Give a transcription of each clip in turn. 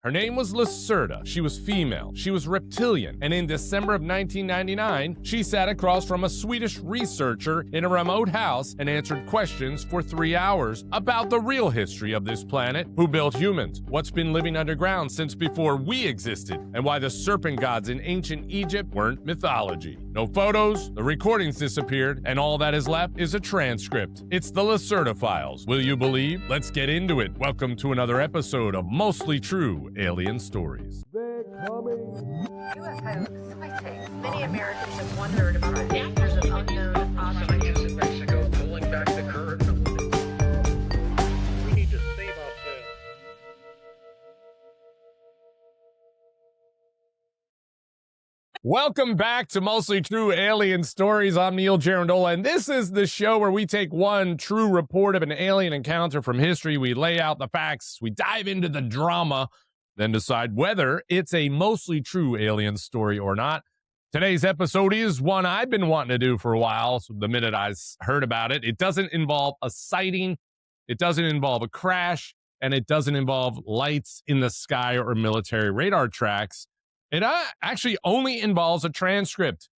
Her name was Lacerta. She was female. She was reptilian. And in December of 1999, she sat across from a Swedish researcher in a remote house and answered questions for 3 hours about the real history of this planet, who built humans, what's been living underground since before we existed, and why the serpent gods in ancient Egypt weren't mythology. No photos, the recordings disappeared, and all that is left is a transcript. It's the Lacerta files. Will you believe? Let's get into it. Welcome to another episode of Mostly True Alien Stories. UFO sightings. Many Americans have wondered about dangers of unknown objects. In Mexico, pulling back the curtain. We need to save ourselves. Welcome back to Mostly True Alien Stories. I'm Neil Girandola, and this is the show where we take one true report of an alien encounter from history. We lay out the facts, we dive into the drama, then decide whether it's a mostly true alien story or not. Today's episode is one I've been wanting to do for a while. So the minute I heard about it, it doesn't involve a sighting, it doesn't involve a crash, and it doesn't involve lights in the sky or military radar tracks. It actually only involves a transcript.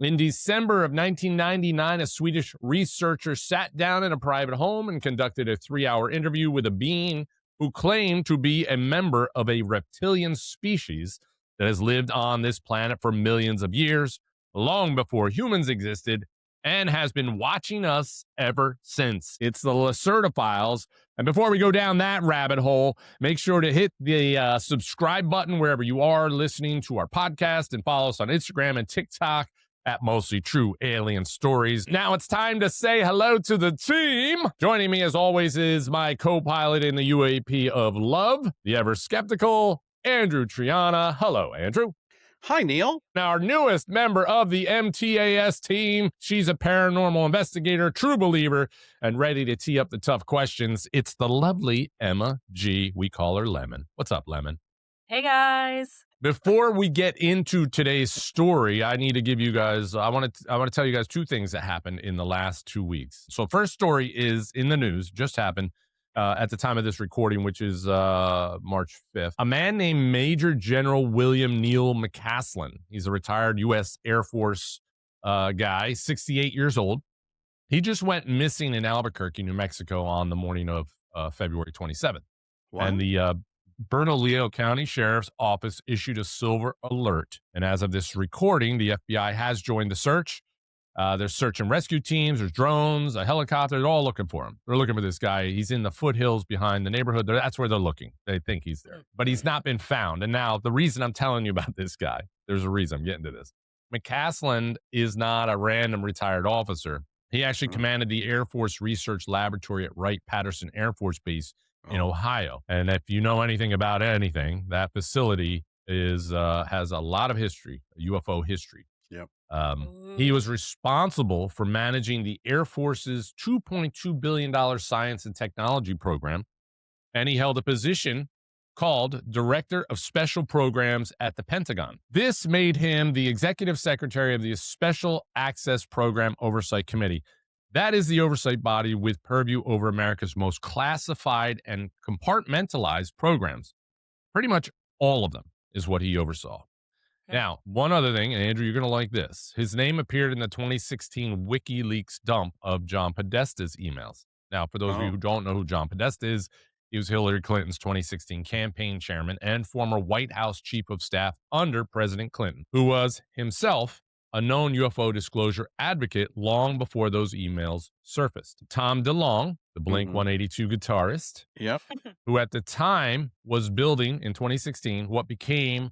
In December of 1999, a Swedish researcher sat down in a private home and conducted a 3-hour interview with a being who claimed to be a member of a reptilian species that has lived on this planet for millions of years, long before humans existed, and has been watching us ever since. It's the Lacerta files. And before we go down that rabbit hole, make sure to hit the subscribe button wherever you are listening to our podcast, and follow us on Instagram and TikTok at Mostly True Alien Stories. Now it's time to say hello to the team. Joining me as always is my co-pilot in the UAP of love, the ever skeptical Andrew Triana. Hello, Andrew. Hi, Neil. Now, our newest member of the MTAS team, she's a paranormal investigator, true believer, and ready to tee up the tough questions. It's the lovely Emma G. We call her Lemon. What's up, Lemon? Hey, guys. Before we get into today's story, I need to give you guys, I want to tell you guys two things that happened in the last 2 weeks. So first story is in the news, just happened at the time of this recording, which is March 5th. A man named Major General William Neil McCaslin. He's a retired U.S. Air Force guy, 68 years old. He just went missing in Albuquerque, New Mexico on the morning of February 27th. What? And the Bernalillo County Sheriff's Office issued a silver alert. And as of this recording, the FBI has joined the search. There's search and rescue teams, there's drones, a helicopter, they're all looking for him. They're looking for this guy. He's in the foothills behind the neighborhood. That's where they're looking. They think he's there, but he's not been found. And now the reason I'm telling you about this guy, there's a reason I'm getting to this. McCaslin is not a random retired officer. He actually commanded the Air Force Research Laboratory at Wright-Patterson Air Force Base in Ohio. And if you know anything about anything, that facility is has a lot of history, UFO history. Yep. He was responsible for managing the Air Force's $2.2 billion science and technology program, and he held a position called Director of Special Programs at the Pentagon. This made him the Executive Secretary of the Special Access Program Oversight Committee. That is the oversight body with purview over America's most classified and compartmentalized programs. Pretty much all of them is what he oversaw. Now, one other thing, and Andrew, you're going to like this. His name appeared in the 2016 WikiLeaks dump of John Podesta's emails. Now, for those of you who don't know who John Podesta is, he was Hillary Clinton's 2016 campaign chairman and former White House chief of staff under President Clinton, who was himself a known UFO disclosure advocate long before those emails surfaced. Tom DeLonge, the Blink-182 guitarist, who at the time was building in 2016 what became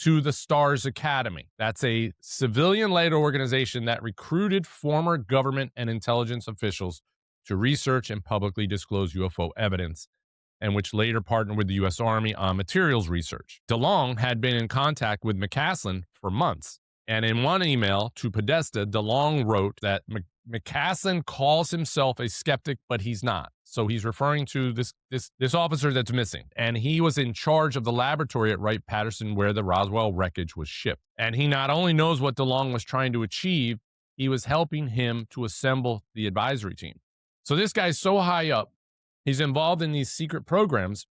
To the Stars Academy. That's a civilian-led organization that recruited former government and intelligence officials to research and publicly disclose UFO evidence, and which later partnered with the U.S. Army on materials research. DeLonge had been in contact with McCaslin for months, and in one email to Podesta, DeLonge wrote that McCaslin calls himself a skeptic, but he's not. So he's referring to this officer that's missing. And he was in charge of the laboratory at Wright-Patterson where the Roswell wreckage was shipped. And he not only knows what DeLonge was trying to achieve, he was helping him to assemble the advisory team. So this guy's so high up, he's involved in these secret programs,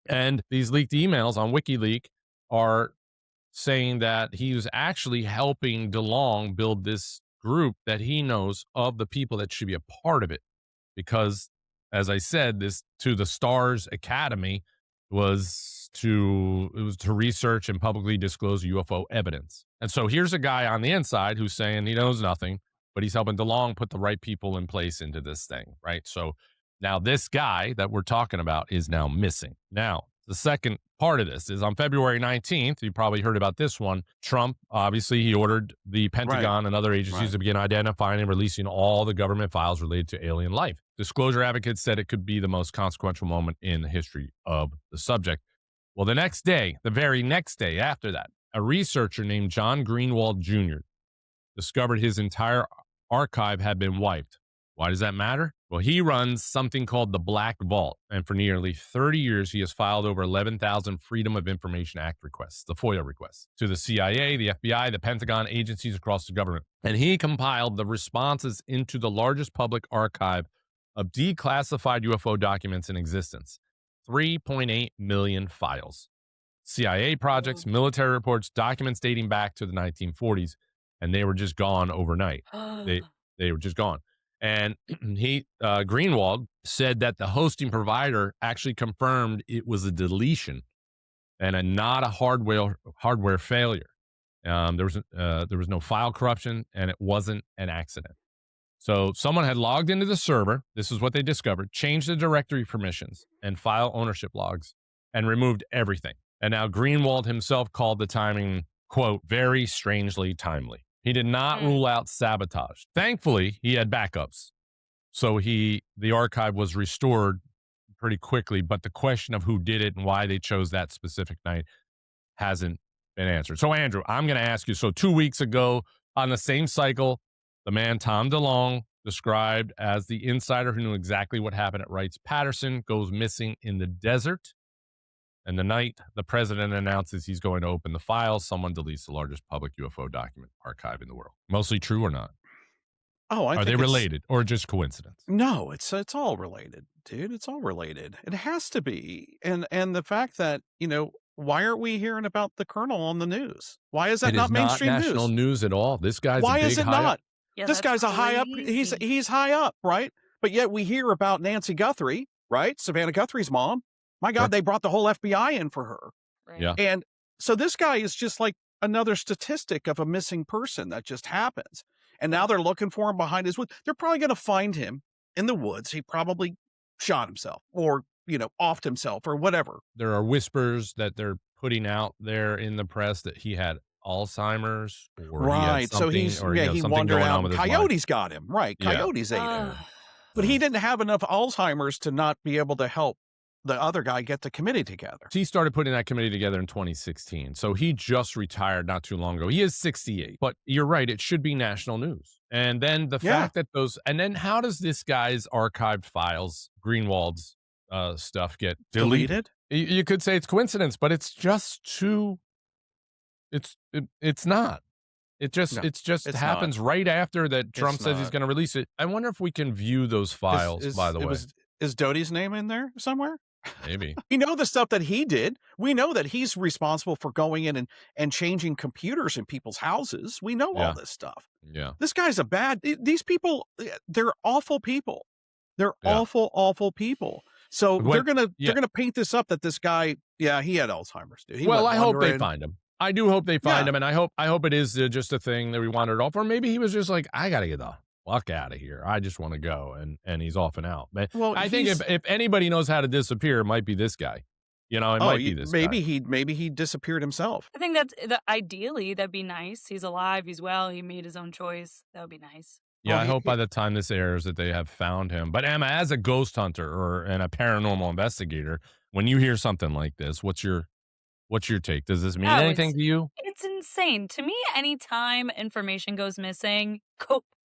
And these leaked emails on WikiLeaks are saying that he was actually helping DeLong build this group that he knows of the people that should be a part of it. Because, as I said, this to the Stars Academy it was to research and publicly disclose UFO evidence. And so here's a guy on the inside who's saying he knows nothing, but he's helping DeLong put the right people in place into this thing, right? So now this guy that we're talking about is now missing. Now, the second part of this is on February 19th. You probably heard about this one. Trump, obviously, he ordered the Pentagon and other agencies to begin identifying and releasing all the government files related to alien life. Disclosure advocates said it could be the most consequential moment in the history of the subject. Well, the next day, the very next day after that, a researcher named John Greenwald Jr. discovered his entire archive had been wiped. Why does that matter? Well, he runs something called the Black Vault, and for nearly 30 years, he has filed over 11,000 Freedom of Information Act requests, the FOIA requests, to the CIA, the FBI, the Pentagon, agencies across the government. And he compiled the responses into the largest public archive of declassified UFO documents in existence, 3.8 million files. CIA projects, military reports, documents dating back to the 1940s, and they were just gone overnight. They were just gone. And Greenwald said that the hosting provider actually confirmed it was a deletion and not a hardware failure. There was no file corruption, and it wasn't an accident. So someone had logged into the server. This is what they discovered, changed the directory permissions and file ownership logs, and removed everything. And now Greenwald himself called the timing, quote, very strangely timely. He did not rule out sabotage. Thankfully, he had backups. So the archive was restored pretty quickly, but the question of who did it and why they chose that specific night hasn't been answered. So, Andrew, I'm going to ask you. So 2 weeks ago on the same cycle, the man Tom DeLong, described as the insider who knew exactly what happened at Wrights-Patterson, goes missing in the desert. And the night the president announces he's going to open the files, someone deletes the largest public UFO document archive in the world. Mostly true or not? Oh, Are they related or just coincidence? No, it's all related, dude. It's all related. It has to be. And the fact that, why aren't we hearing about the colonel on the news? Why is that not mainstream not national news at all? This guy's why a big is it not? Yeah, This guy's a high up. He's high up, right? But yet we hear about Nancy Guthrie, right? Savannah Guthrie's mom. My God, they brought the whole FBI in for her. Right. Yeah. And so this guy is just like another statistic of a missing person that just happens. And now they're looking for him behind his woods. They're probably going to find him in the woods. He probably shot himself or, offed himself or whatever. There are whispers that they're putting out there in the press that he had Alzheimer's or right. So he wandered out. Coyotes got him. Right. Coyotes ate him. But he didn't have enough Alzheimer's to not be able to help the other guy get the committee together. He started putting that committee together in 2016. So he just retired not too long ago. He is 68. But you're right. It should be national news. And then the fact that and then how does this guy's archived files, Greenwald's stuff, get deleted? You could say it's coincidence, but it's just too, it's not. It just happens right after that Trump says he's going to release it. I wonder if we can view those files, by the way. Is Doty's name in there somewhere? Maybe. We know the stuff that he did. We know that he's responsible for going in and changing computers in people's houses. We know all this stuff. Yeah. This guy's these people, they're awful people. They're awful, awful people. So they're gonna paint this up that this guy, he had Alzheimer's, dude. I hope they find him. I do hope they find him, and I hope it is just a thing that we wandered off, or maybe he was just like, I gotta get the fuck out of here. I just want to go, and he's off and out. But I think if anybody knows how to disappear, it might be this guy. It might be this guy. Maybe he disappeared himself. I think ideally that'd be nice. He's alive. He's well. He made his own choice. That would be nice. Yeah, I hope by the time this airs that they have found him. But Emma, as a ghost hunter and a paranormal investigator, when you hear something like this, what's your take? Does this mean anything to you? It's insane. To me, anytime information goes missing,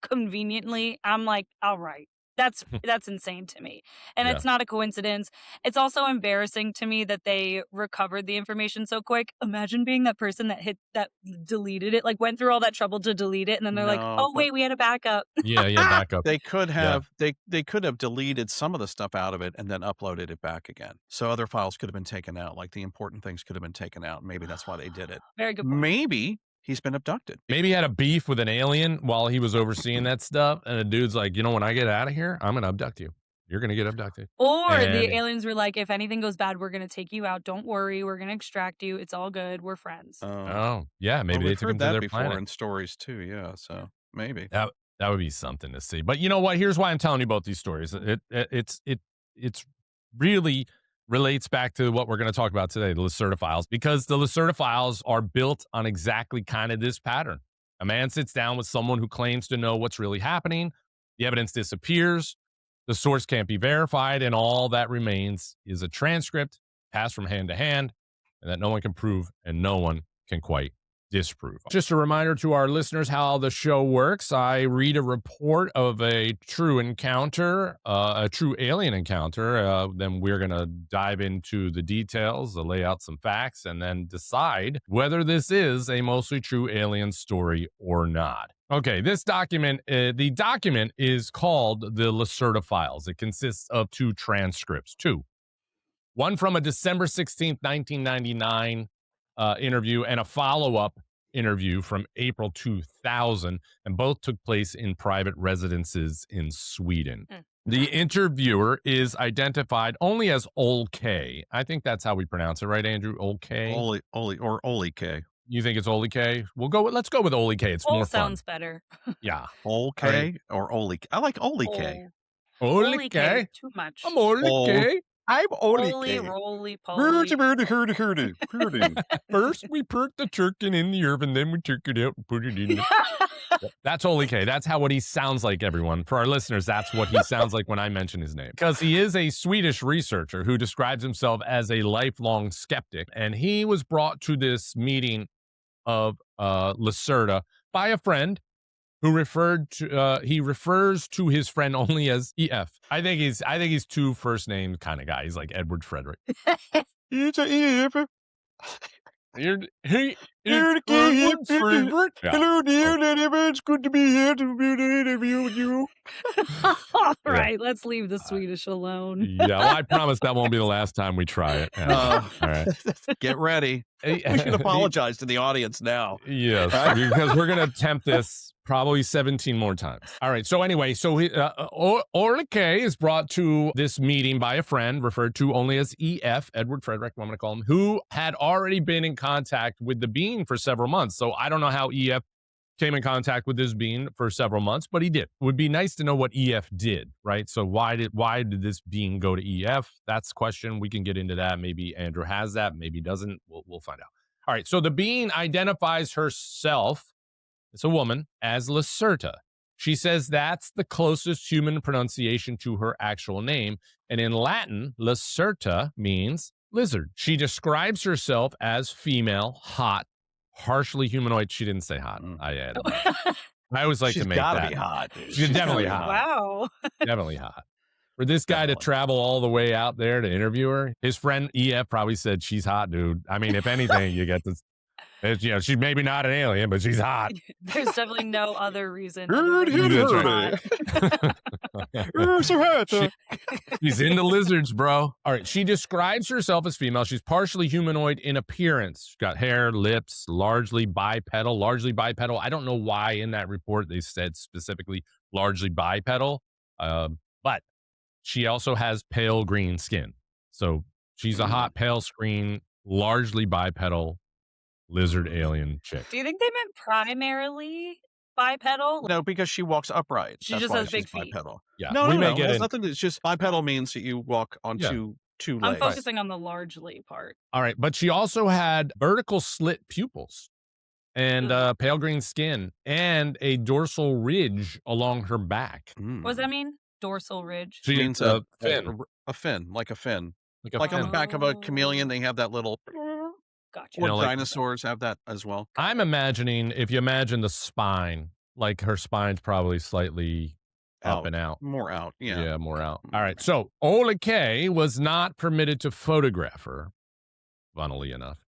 conveniently, I'm like, all right. That's insane to me. And Yeah. it's not a coincidence. It's also embarrassing to me that they recovered the information so quick. Imagine being that person that deleted it, like went through all that trouble to delete it, and then they're like, No, "Oh but wait, we had a backup." Yeah, back up. they could Yeah. have they could have deleted some of the stuff out of it and then uploaded it back again. So other files could have been taken out, like the important things could have been taken out. Maybe that's why they did it. Very good point. Maybe he's been abducted. Maybe he had a beef with an alien while he was overseeing that stuff, and the dude's like, when I get out of here, I'm gonna abduct you. You're gonna get abducted. Or And- the aliens were like, if anything goes bad, we're gonna take you out. Don't worry, we're gonna extract you. It's all good. We're friends. Oh, yeah, maybe well, they we've took heard him to that their before planet. in stories too. Yeah, so maybe. That would be something to see. But you know what? Here's why I'm telling you both these stories. It's really relates back to what we're going to talk about today, the Lacerta files, because the Lacerta files are built on exactly kind of this pattern. A man sits down with someone who claims to know what's really happening. The evidence disappears. The source can't be verified, and all that remains is a transcript passed from hand to hand, and that no one can prove and no one can quite disprove. Just a reminder to our listeners how the show works. I read a report of a true encounter, a true alien encounter. Then we're going to dive into the details, lay out some facts, and then decide whether this is a mostly true alien story or not. Okay, this document, the document is called the Lacerta Files. It consists of 2 transcripts, 2. One from a December 16th, 1999 interview and a follow-up interview from April 2000, and both took place in private residences in Sweden. The interviewer is identified only as Ole K. I think that's how we pronounce it, right, Andrew? Ole K? Ole K. You think it's Ole K? Let's go with Ole K. It's more fun. Sounds better. Yeah. Ole K or Ole K? I like Ole K. Ole K. Too much. I'm Ole K. I'm Ole Holy K. roly Hurdy, poly. hurdy, hurdy, hurdy. First, we put the chicken in the oven, then we took it out and put it in the... That's Ole K. That's what he sounds like, everyone. For our listeners, that's what he sounds like when I mention his name. Because he is a Swedish researcher who describes himself as a lifelong skeptic. And he was brought to this meeting of Lacerta by a friend who he refers to his friend only as EF. I think he's 2 first name kind of guy. He's like Edward Frederick. It's a EF. Edward Frederick. Yeah. Hello, dear. It's good to be here to be able to interview with you. All right, let's leave the Swedish alone. Yeah, well, I promise that won't be the last time we try it. All right. Get ready. We should apologize to the audience now. Yes, because we're going to attempt this probably 17 more times. All right. So anyway, Ole K is brought to this meeting by a friend referred to only as EF, Edward Frederick, I'm going to call him, who had already been in contact with the being for several months. So I don't know how EF came in contact with this being for several months, but he did. It would be nice to know what EF did, right? So why did this being go to EF? That's the question. We can get into that. Maybe Andrew has that, maybe doesn't. We'll find out. All right. So the being identifies herself, it's a woman, as Lacerta. She says that's the closest human pronunciation to her actual name. And in Latin, Lacerta means lizard. She describes herself as female, hot, partially humanoid. She didn't say hot. I added that. I always like She's to make gotta that. be hot. Dude. She's definitely hot. Wow. Definitely hot. For this guy Definitely. to travel all the way out there to interview her, his friend EF probably said she's hot, dude. I mean, if anything, you get this. She's maybe not an alien, but she's hot. There's definitely no other reason. Hurdy, That's right. So hot. She's into lizards, bro. All right. She describes herself as female. She's partially humanoid in appearance. She's got hair, lips, largely bipedal. I don't know why in that report they said specifically largely bipedal, but she also has pale green skin. So she's a hot, pale screen, largely bipedal lizard alien chick. Do you think they meant primarily bipedal? No, because she walks upright. She That's just why has she's big feet. bipedal. Yeah. No, we no, may no. get It has in. nothing. It's just bipedal means that you walk on Yeah. two I'm legs. focusing on the largely part. All right. But she also had vertical slit pupils and pale green skin and a dorsal ridge along her back. What does that mean? Dorsal ridge. She means a fin. a fin, like a fin. Like Like on the fin. back of a chameleon, they have that little. Gotcha. Or know, like- dinosaurs have that as well. I'm imagining, if you imagine the spine, like her spine's probably slightly up and out. More out. Yeah. Yeah, more out. All right. So Ola K was not permitted to photograph her, funnily enough.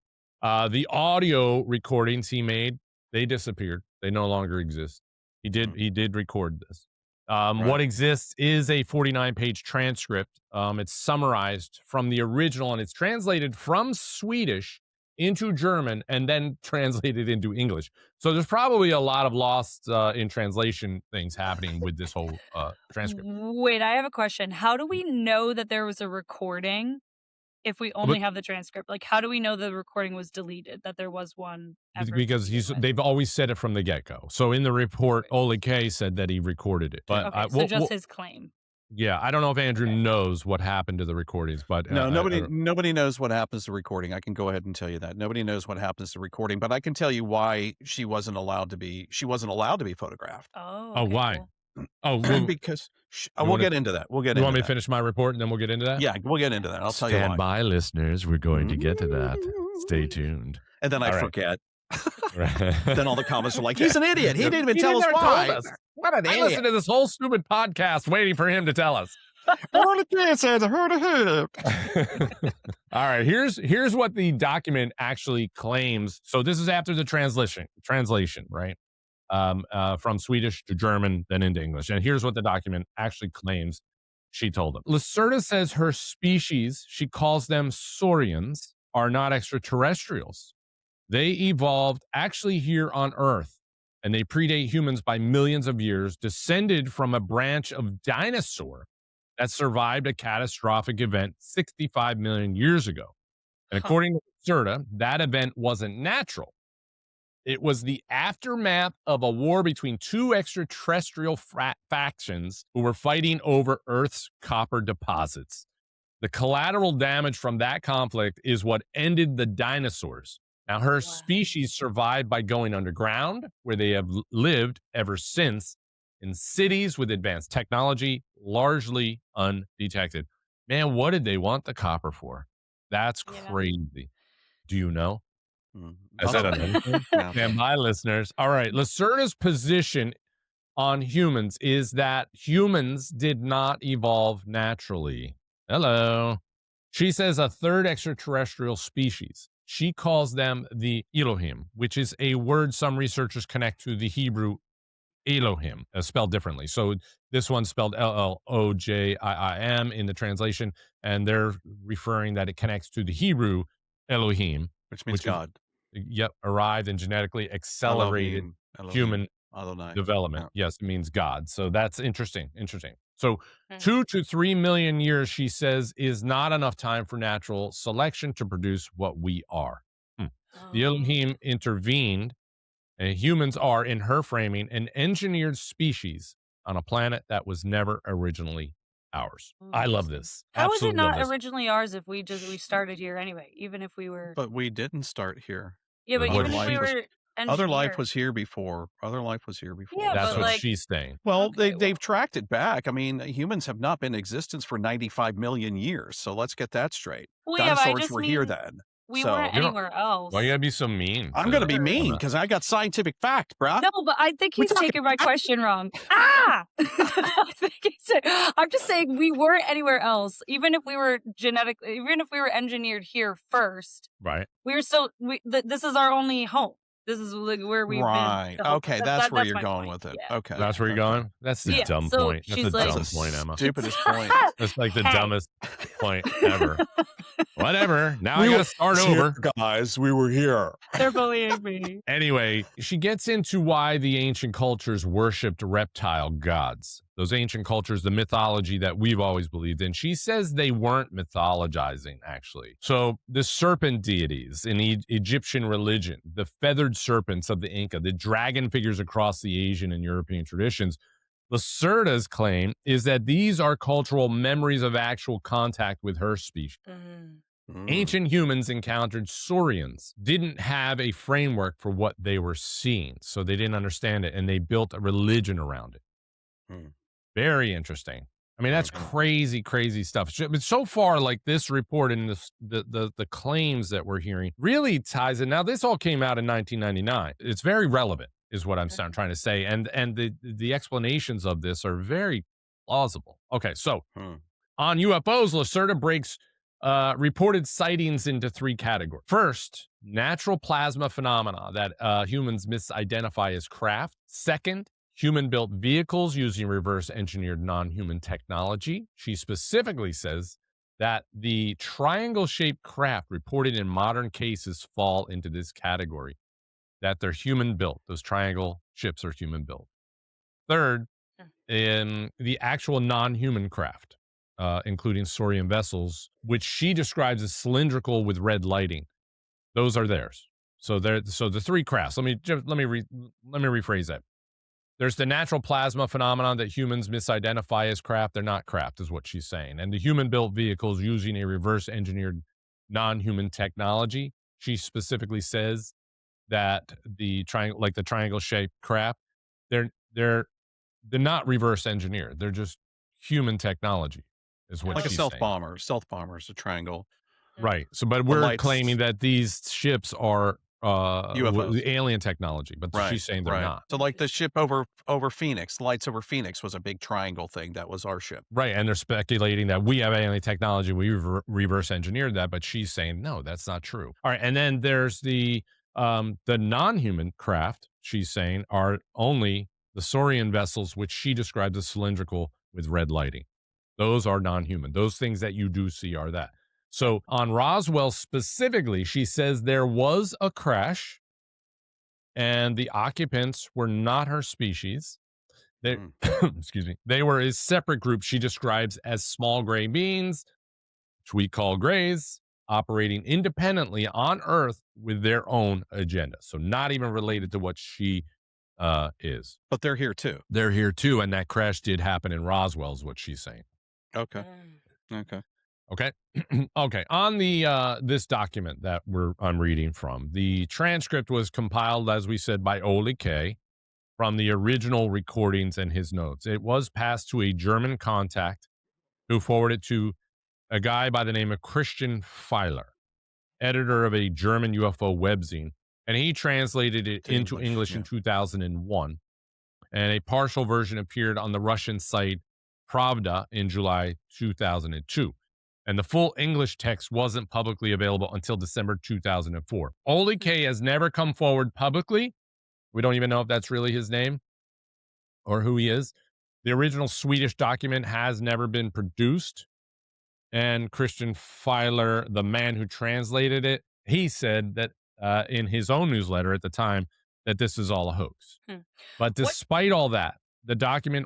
The audio recordings he made, they disappeared. They no longer exist. He did record this. What exists is a 49-page transcript. It's summarized from the original, and it's translated from Swedish into German and then translated into English. So there's probably a lot of lost in translation things happening with this whole transcript. Wait, I have a question. How do we know that there was a recording if we only have the transcript? Like, how do we know the recording was deleted, that there was one? Because they've always said it from the get-go. So in the report, Ole K said that he recorded it. But so just his claim. Yeah, I don't know if Andrew knows what happened to the recordings, but no, nobody knows what happens to recording. I can go ahead and tell you that nobody knows what happens to recording, but I can tell you why she wasn't allowed to be photographed. Oh, why? Cool. Oh, well, because we'll get into that. You want me to finish my report and then we'll get into that? Yeah, we'll get into that. I'll tell you why. Stand by, listeners. We're going to get to that. Stay tuned. And then I forget. Then all the comments are like, he's an idiot. He didn't even tell us why. What an idiot. I listened to this whole stupid podcast waiting for him to tell us. All right, here's what the document actually claims. So this is after the translation, right? From Swedish to German, then into English. And here's what the document actually claims she told them. Lacerta says her species, she calls them Saurians, are not extraterrestrials. They evolved actually here on Earth, and they predate humans by millions of years, descended from a branch of dinosaur that survived a catastrophic event 65 million years ago. And according to Lacerta, that event wasn't natural. It was the aftermath of a war between two extraterrestrial factions who were fighting over Earth's copper deposits. The collateral damage from that conflict is what ended the dinosaurs. Now, her species survived by going underground, where they have lived ever since, in cities with advanced technology, largely undetected. Man, what did they want the copper for? That's crazy. Do you know? Is that another thing? And my listeners. All right. Lacerta's position on humans is that humans did not evolve naturally. Hello. She says a third extraterrestrial species. She calls them the Elohim, which is a word some researchers connect to the Hebrew Elohim, spelled differently. So this one's spelled L-L-O-J-I-I-M in the translation, and they're referring that it connects to the Hebrew Elohim, which means God. Arrived and genetically accelerated human development. Yeah. Yes, it means God. So that's interesting. So 2 to 3 million years, she says, is not enough time for natural selection to produce what we are. The Elohim intervened, and humans are, in her framing, an engineered species on a planet that was never originally ours. I love this. How is it not originally ours if we started here anyway, even if we were... But we didn't start here. Yeah, but even if we were... Other life was here before. Yeah, that's what she's saying. Well, they've tracked it back. I mean, humans have not been in existence for 95 million years. So let's get that straight. Well, Dinosaurs were here then. We weren't anywhere else. Why you gotta be so mean? I'm gonna be mean because I got scientific fact, bruh. No, but I think he's taking my question wrong. I think I'm just saying we weren't anywhere else. Even if we were engineered here first, right? We were still. This is our only home. This is where we've been. Okay, that's where you're going with it. Yeah. Okay, that's where you're going. That's the dumb point. That's the dumb point, Emma. Stupidest point. That's like the dumbest point ever. Whatever. Now I gotta start over. Guys, we were here. They're bullying me. Anyway, she gets into why the ancient cultures worshipped reptile gods. Those ancient cultures, the mythology that we've always believed in. She says they weren't mythologizing, actually. So the serpent deities in Egyptian religion, the feathered serpents of the Inca, the dragon figures across the Asian and European traditions, Lacerta's claim is that these are cultural memories of actual contact with her species. Ancient humans encountered Saurians, didn't have a framework for what they were seeing, so they didn't understand it, and they built a religion around it. Very interesting. I mean, that's crazy, crazy stuff. But so far, like this report and the claims that we're hearing really ties in. Now, this all came out in 1999. It's very relevant. is what I'm trying to say. And the explanations of this are very plausible. Okay, so on UFOs, Lacerta breaks reported sightings into 3 categories. First, natural plasma phenomena that humans misidentify as craft. Second, human-built vehicles using reverse-engineered non-human technology. She specifically says that the triangle-shaped craft reported in modern cases fall into this category, that they're human-built. Those triangle ships are human-built. Third, in the actual non-human craft, including Saurian vessels, which she describes as cylindrical with red lighting. Those are theirs. So the 3 crafts. Let me rephrase that. There's the natural plasma phenomenon that humans misidentify as craft. They're not craft, is what she's saying. And the human-built vehicles using a reverse-engineered non-human technology. She specifically says that the triangle-shaped craft, they're not reverse engineered. They're just human technology, is what Like a she's stealth saying. bomber. Stealth bomber is a triangle. Right. So, but The we're lights- claiming that these ships are UFOs. alien technology, but she's saying they're not. So like the ship over Phoenix, the lights over Phoenix was a big triangle thing. That was our ship. Right. And they're speculating that we have alien technology. We reverse engineered that, but she's saying, no, that's not true. All right. And then there's the non-human craft, she's saying, are only the Saurian vessels, which she describes as cylindrical with red lighting. Those are non-human. Those things that you do see are that. So on Roswell specifically, she says there was a crash and the occupants were not her species. They, excuse me, they were a separate group she describes as small gray beings, which we call grays, operating independently on Earth with their own agenda. So not even related to what she is. But they're here too. They're here too, and that crash did happen in Roswell, is what she's saying. Okay. Okay. Okay. Okay. On the this document that I'm reading from, the transcript was compiled, as we said, by Ole K. from the original recordings and his notes. It was passed to a German contact who forwarded to a guy by the name of Christian Feiler, editor of a German UFO webzine, and he translated it into English in 2001. And a partial version appeared on the Russian site Pravda in July 2002. And the full English text wasn't publicly available until December 2004. Ole K has never come forward publicly. We don't even know if that's really his name or who he is. The original Swedish document has never been produced. And Christian Feiler, the man who translated it, he said that in his own newsletter at the time that this is all a hoax. But despite all that, the document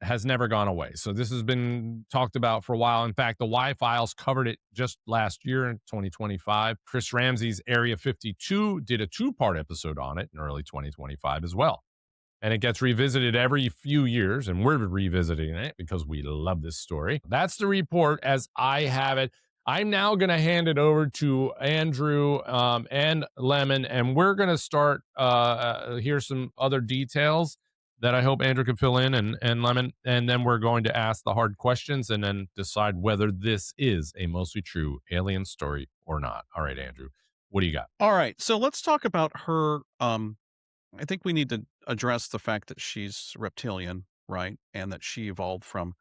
has never gone away. So this has been talked about for a while. In fact, the Y Files covered it just last year in 2025. Chris Ramsey's Area 52 did a 2-part episode on it in early 2025 as well. And it gets revisited every few years, and we're revisiting it because we love this story. That's the report as I have it. I'm now going to hand it over to Andrew and Lemon, and we're going to start here's some other details that I hope Andrew can fill in and Lemon, and then we're going to ask the hard questions and then decide whether this is a mostly true alien story or not. All right, Andrew, what do you got? All right. So let's talk about her. I think we need to address the fact that she's reptilian, right? And that she evolved from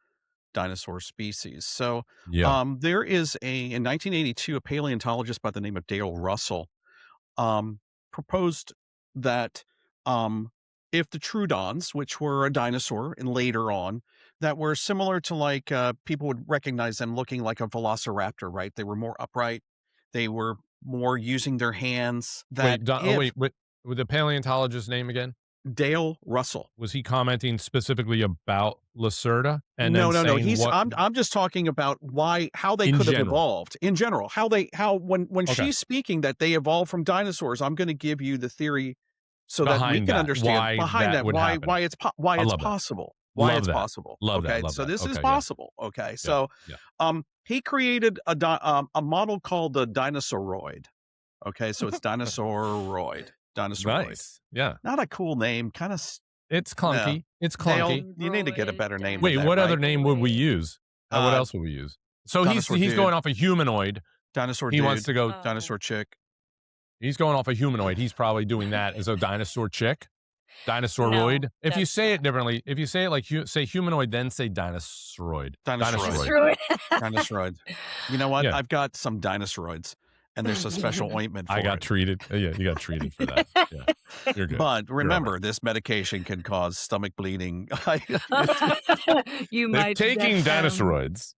dinosaur species. So there is in 1982, a paleontologist by the name of Dale Russell proposed that if the Troodons, which were a dinosaur and later on, that were similar to like people would recognize them looking like a velociraptor, right? They were more upright. They were more using their hands. That wait, with the paleontologist's name again? Dale Russell. Was he commenting specifically about Lacerta? And no. He's I'm just talking about how they could have evolved in general. When she's speaking that they evolved from dinosaurs, I'm going to give you the theory so that we can understand why it's possible. Why it's possible. Okay, so this is possible. Okay, so he created a model called the Dinosauroid. Okay, so it's Dinosauroid. Nice. Yeah. Not a cool name. Kind of. It's clunky. It's clunky. You need to get a better name. Wait, what other name would we use? What else would we use? So he's going off a humanoid. Dinosaur. He wants to go dinosaur chick. He's going off a humanoid. He's probably doing that as a dinosaur chick. Dinosauroid. No, If you that's say it not. differently, if you say it like say humanoid, then say dinosauroid. Dinosauroid. Destroyed. Dinosauroid. You know what? Yeah. I've got some dinosauroids, and there's a special ointment for I got it. treated. Yeah, you got treated for that. Yeah, you're good. But You're all remember, right. this medication can cause stomach bleeding. You They're might taking get them. dinosauroids.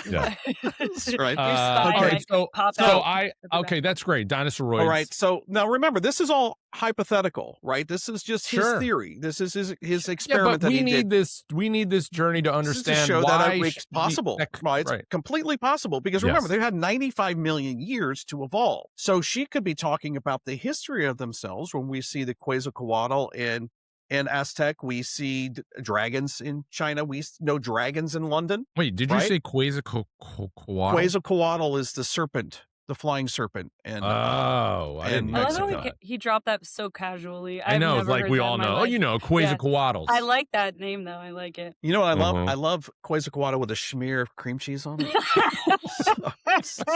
Yeah. That's right. Your spine All Okay. right. might So, pop so out. I okay. That's great. Dinosauroids. All right. So now remember, this is all hypothetical, right? This is just his Sure. theory. This is his Yeah, experiment but that we he need did. this. We need this journey to This is understand to show why that it's possible. Right? It's completely possible because remember, Yes. they had 95 million years to evolve. So she could be talking about the history of themselves when we see the Quetzalcoatl in Aztec. We see dragons in China. We know dragons in London. Wait, did you right? say Quetzalcoatl? Quetzalcoatl is the serpent, the flying serpent. And Oh, I didn't in I know love how Mexico. he dropped that so casually. I I've know, never like heard we that all in my know. Oh, life. you know, Quetzalcoatls. I like that name though. I like it. You know what I love? Mhm. I love Quetzalcoatl with a smear of cream cheese on it.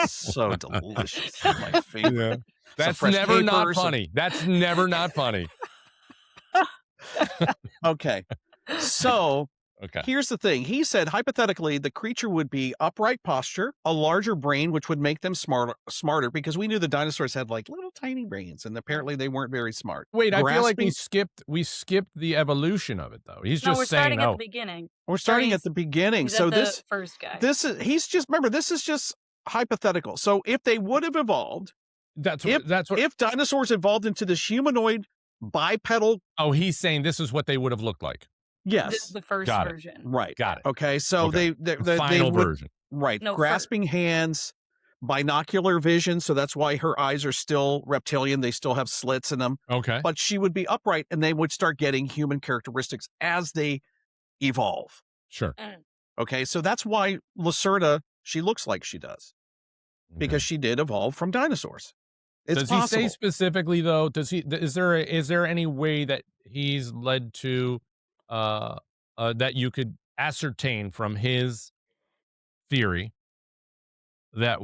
so delicious. My favorite. Yeah. Some That's fresh never not capers and- funny. That's never not funny. Okay. So Okay. here's the thing. He said, hypothetically, the creature would be upright posture, a larger brain, which would make them smarter, because we knew the dinosaurs had like little tiny brains, and apparently they weren't very smart. Wait, I feel like Grasping- we skipped the evolution of it though. He's No, just we're saying, starting at oh, the beginning. We're starting He's- at the beginning. He's So at the this first guy. he's just, remember, this is just hypothetical. So if they would have evolved, that's if- what. if dinosaurs evolved into this humanoid bipedal, Oh, he's saying this is what they would have looked like. yes, the first Got it. version. right. Got it. Okay. So Okay. they The final would, version. right, No, grasping hands, binocular vision, so that's why her eyes are still reptilian, they still have slits in them, Okay. but she would be upright and they would start getting human characteristics as they evolve. Sure. Okay, so that's why Lacerta, she looks like she does, because she did evolve from dinosaurs. It's Does possible. he say specifically though? Is there any way that he's led to that you could ascertain from his theory that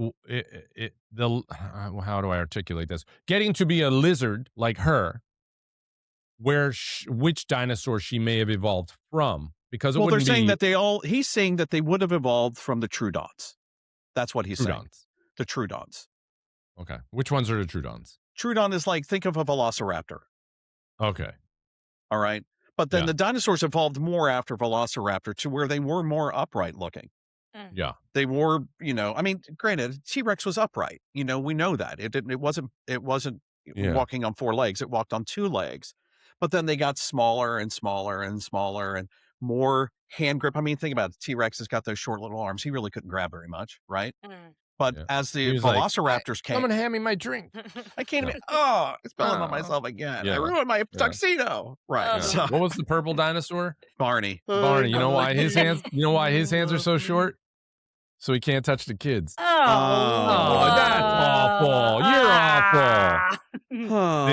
how do I articulate this? Getting to be a lizard like her, which dinosaur she may have evolved from? Because it Well, they're wouldn't saying be that he's saying that they would have evolved from the Troodons. That's what he's saying. Troodons. The Troodons. Okay, which ones are the Troodons? Troodon is like, think of a velociraptor. Okay, All right. But then Yeah. the dinosaurs evolved more after Velociraptor to where they were more upright looking. yeah, They were, I mean, granted, T-Rex was upright. We know that. It wasn't Yeah. walking on four legs. It walked on two legs. But then they got smaller and smaller and smaller and more hand grip. I mean, think about it. T-Rex has got those short little arms. He really couldn't grab very much, right? But Yeah. as He the was like, Velociraptors came, someone hand me my drink. I can't No. even, I spilled on Oh. myself again. Yeah. I ruined my tuxedo. Right. Oh. Yeah. So, What was the purple dinosaur? Barney. Barney. You know why his hands? You know why his hands are so short? So he can't touch the kids. Oh, that's awful. You're awful. They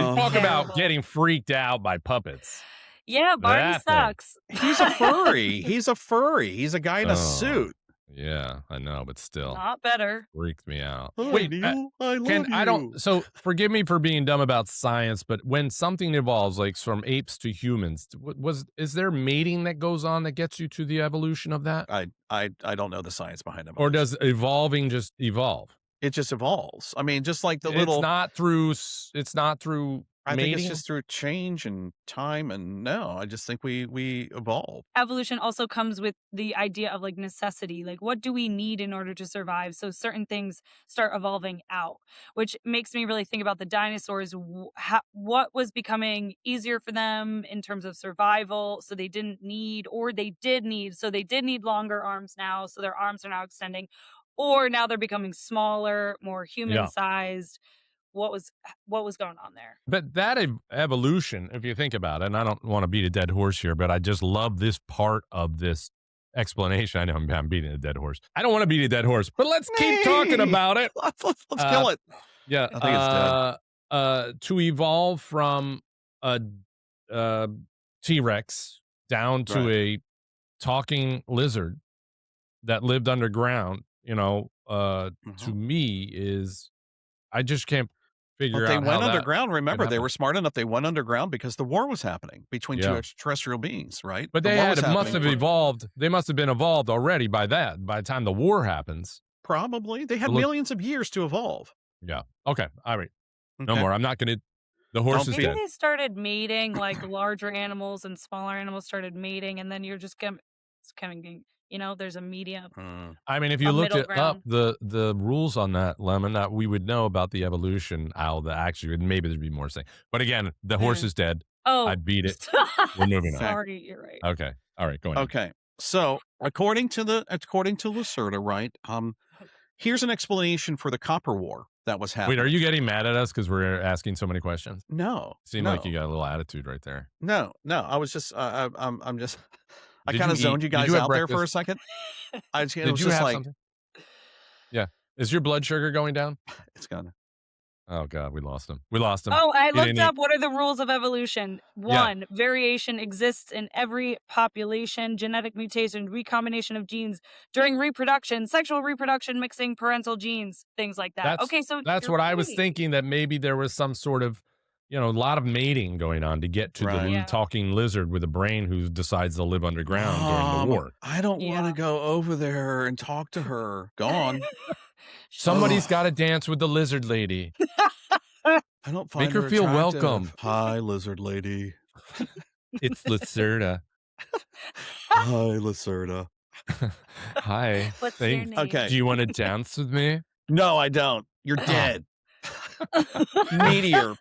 Oh. talk about Terrible. getting freaked out by puppets. Yeah, Barney That thing. sucks. He's a furry. He's a furry. He's a guy in a Oh. suit. Yeah, I know, but still Not better. freaked me out. Hi, Wait, Neil. I love I you. don't. So forgive me for being dumb about science, but when something evolves, like from apes to humans, is there mating that goes on that gets you to the evolution of that, I don't know the science behind him. or does evolving just evolve? it just evolves? I mean, just like the It's little. not through. It's not through I think mating. it's just through change and time. And no, I just think we evolve. Evolution also comes with the idea of like necessity. Like, what do we need in order to survive? So certain things start evolving out, which makes me really think about the dinosaurs. What was becoming easier for them in terms of survival? So they didn't need, or they did need, so they did need longer arms now. So their arms are now extending, or now they're becoming smaller, more human sized. What was going on there? But that evolution, if you think about it, and I don't want to beat a dead horse here, but I just love this part of this explanation. I know I'm beating a dead horse. I don't want to beat a dead horse, but let's keep talking about it. Let's kill it. Yeah, I think it's dead. To evolve from a T-Rex down to Right. a talking lizard that lived underground, to Mhm. me is, I just can't. figure But they out went how that underground. could Remember, they happen. were smart enough. They went underground because the war was happening between two Yeah. extraterrestrial beings, right? But The they war had was it must happening. have evolved. They must have been evolved already by the time the war happens. Probably. They had So look, millions of years to evolve. yeah. Okay. All right. No Okay. more. I'm not gonna. The horse Don't is be- Maybe dead. they started mating, like larger animals and smaller animals started mating, and then you're just coming. There's a medium, I mean, if you a looked middle it up, ground. the rules on that, Lemon, that we would know about the evolution. How the actually maybe there'd be more to say. But again, the horse is dead. I Oh, beat it. We're moving on. sorry, you're right. Okay. All right. Go ahead. Okay. So according to Lacerta, right? Here's an explanation for the copper war that was happening. Wait, are you getting mad at us because we're asking so many questions? No. Seemed no. like you got a little attitude right there. No. I was just I'm just I Did kind of you zoned eat- you did guys you have out there for a breakfast? second. It Did was you just have like something? Yeah. Is your blood sugar going down? it's gonna. Oh God, we lost him. We lost him. Oh, I He looked didn't up what are the rules of evolution. Yeah. 1, variation exists in every population, genetic mutation, recombination of genes during reproduction, sexual reproduction, mixing parental genes, things like that. Okay, so that's you're what I was right. thinking, that maybe there was some sort of, a lot of mating going on to get to Right. the Yeah. talking lizard with a brain who decides to live underground during the war. I don't want Yeah. to go over there and talk to her. Go on. Somebody's got to dance with the lizard lady. I don't find Make her feel attractive. welcome. Hi, lizard lady. It's Lacerta. Hi, Lacerta. Hi. What's your Thanks. name? Okay. Do you want to dance with me? No, I don't. You're Oh. dead. Meteor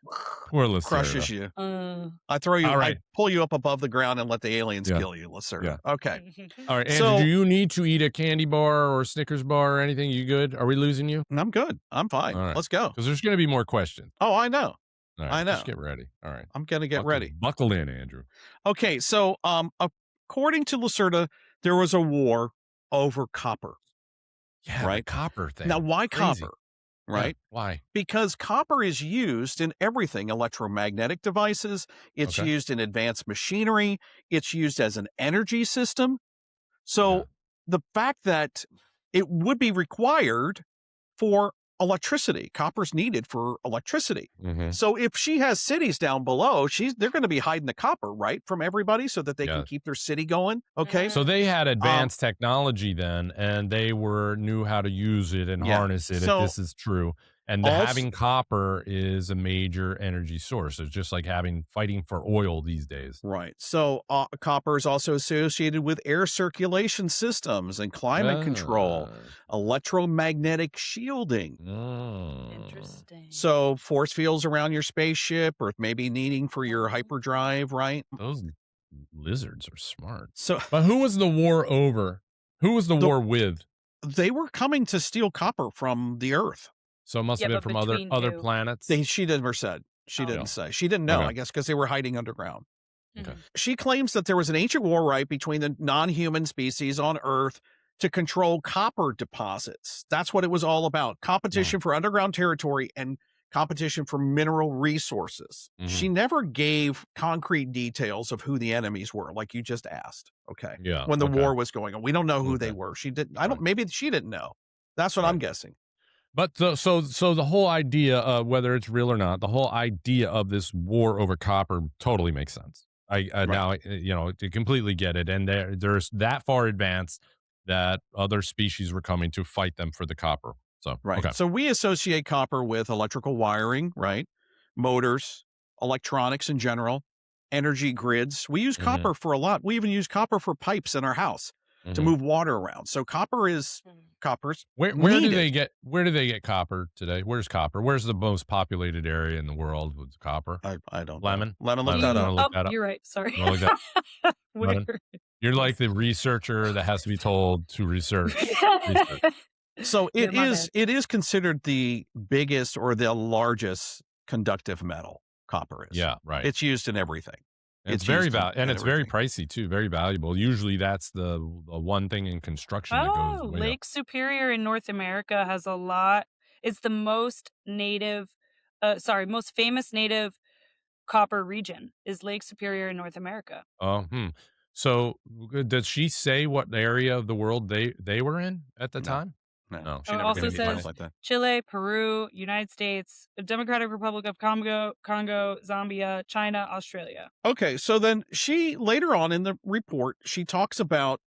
Poor Lacerta. crushes you. Uh, I throw you. All right. I pull you up above the ground and let the aliens Yeah. kill you, Lacerta. Yeah. Okay. All right, Andrew, So- do you need to eat a candy bar or Snickers bar or anything? You good? Are we losing you? I'm good. I'm fine. All right. Let's go. Because there's going to be more questions. Oh, I know. All right, I know. Just get ready. All right. I'm gonna get Buckle- ready. Buckle in, Andrew. Okay. So, according to Lacerta, there was a war over copper. Yeah, Right. the copper thing. Now, why Crazy. copper? Yeah, Right. why? Because copper is used in everything, electromagnetic devices. It's Okay. used in advanced machinery. It's used as an energy system. So Yeah. the fact that it would be required for electricity, copper's needed for electricity. Mhm. So if she has cities down below, they're going to be hiding the copper, right, from everybody so that they Yeah. can keep their city going. Okay. So they had advanced technology then, and they knew how to use it and Yeah. harness it. So- if this is true, and Also- having copper is a major energy source. It's just like fighting for oil these days. Right. So copper is also associated with air circulation systems and climate control, electromagnetic shielding. Interesting. So force fields around your spaceship or maybe needing for your hyperdrive, right? Those lizards are smart. So But who was the war over? Who was the war with? they were coming to steal copper from the Earth. So it must Yeah, have been but from between other who? planets. She never said. She Oh. didn't say. She didn't know, Okay. I guess, because they were hiding underground. Okay. Mhm. She claims that there was an ancient war, right, between the non-human species on Earth to control copper deposits. That's what it was all about. Competition for underground territory and competition for mineral resources. Mhm. She never gave concrete details of who the enemies were, like you just asked. Okay. Yeah. When the okay. war was going on. We don't know who they Okay. were. She didn't. Right. Maybe she didn't know. That's what I'm guessing. But so the whole idea of whether it's real or not, the whole idea of this war over copper totally makes sense. Now to completely get it, and there's that far advanced that other species were coming to fight them for the copper. So Right. okay. So we associate copper with electrical wiring, right? Motors, electronics in general, energy grids. We use Mhm. copper for a lot. We even use copper for pipes in our house to Mhm. move water around. So copper's Where do needed. they get copper today? Where's copper? Where's the most populated area in the world with copper? I don't Lemon? know. Lemon, look Lemon, that you up. wanna look that up? You're right. Sorry. You wanna look that- Where- Lemon? You're like the researcher that has to be told to research. So You're my bad. it is considered the biggest or the largest conductive metal. Copper is. Yeah, right. It's used in everything. It's it's very used in it's very everything. pricey too, very valuable. Usually that's the one thing in construction that Oh, goes way up. Lake Superior in North America has a lot. It's the most most famous native copper region is Lake Superior in North America. Oh, So does she say what area of the world they were in at the No. time? No. She It never also gave me titles says like that. Chile, Peru, United States, Democratic Republic of Congo, Zambia, China, Australia. Okay, so then she later on in the report she talks about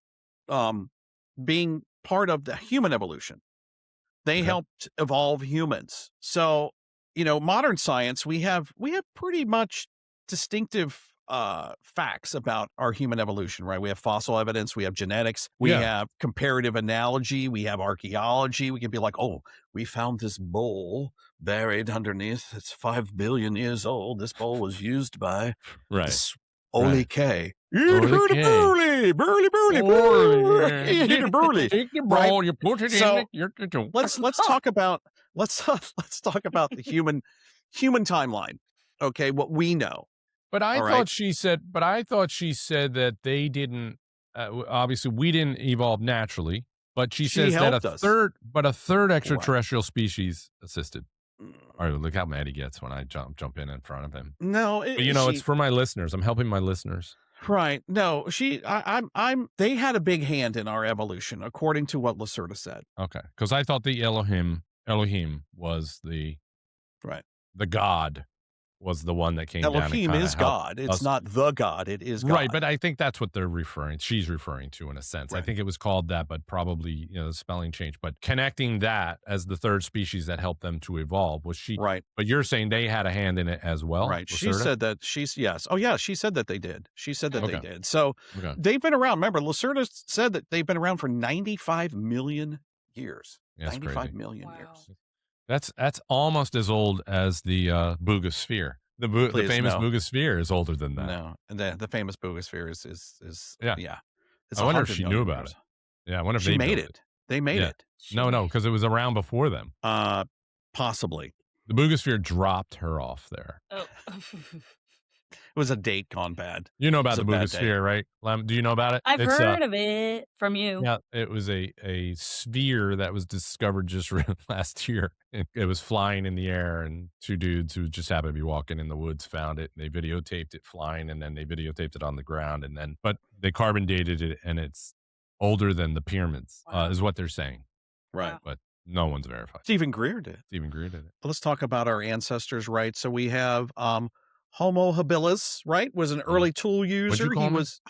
being part of the human evolution. They Okay. helped evolve humans. So, modern science, we have pretty much distinctive facts about our human evolution, right? We have fossil evidence, we have genetics, we Yeah. have comparative analogy, we have archaeology. We can be like, oh, we found this bowl buried underneath. It's 5 billion years old. This bowl was used by Right. this Oli K. Oli K. Burley, burley. Take your Right? ball, you put it So, in the let's talk about let's talk about the human timeline. Okay, what we know. But I All thought right. she said that they didn't obviously we didn't evolve naturally, but she says that helped us. a third extraterrestrial species assisted. Mm. All right, look how mad he gets when I jump in front of him. No, But it's for my listeners. I'm helping my listeners. right. No, they had a big hand in our evolution, according to what Lacerta said. Okay, because I thought the Elohim was the god was the one that came down. Elohim is God. It's not the God. It is God. Right, but I think that's what she's referring to in a sense. Right. I think it was called that, but probably, the spelling change. But connecting that as the third species that helped them to evolve was she. Right. But you're saying they had a hand in it as well? Right. She Lacerta? said that yes. Oh, yeah. She said that they did. She said that they Okay. did. So Okay. they've been around. Remember, Lacerta said that they've been around for 95 million years. Yeah, that's 95 crazy. million Wow. years. That's almost as old as the Boogosphere. The Please, famous no. Boogosphere is older than that. No, and the famous Boogosphere is Yeah. It's I wonder if 100 she knew million about years. it. Yeah, I wonder if She they made built it. They made Yeah. it. No, because it was around before them. Possibly. The Boogosphere dropped her off there. Oh. It was a date gone bad. You know about It the was a bad day. Boogosphere, right? Lem, do you know about it? I've It's, heard of it from you. Yeah, it was a sphere that was discovered just last year. It was flying in the air, and two dudes who just happened to be walking in the woods found it. And they videotaped it flying, and then they videotaped it on the ground, but they carbon dated it, and it's older than the pyramids, Wow. is what they're saying. Right. Wow. But no one's verified. Stephen Greer did. Stephen Greer did it. Let's talk about our ancestors, right? So we have Homo habilis, right? Was an early tool user. you call He him? was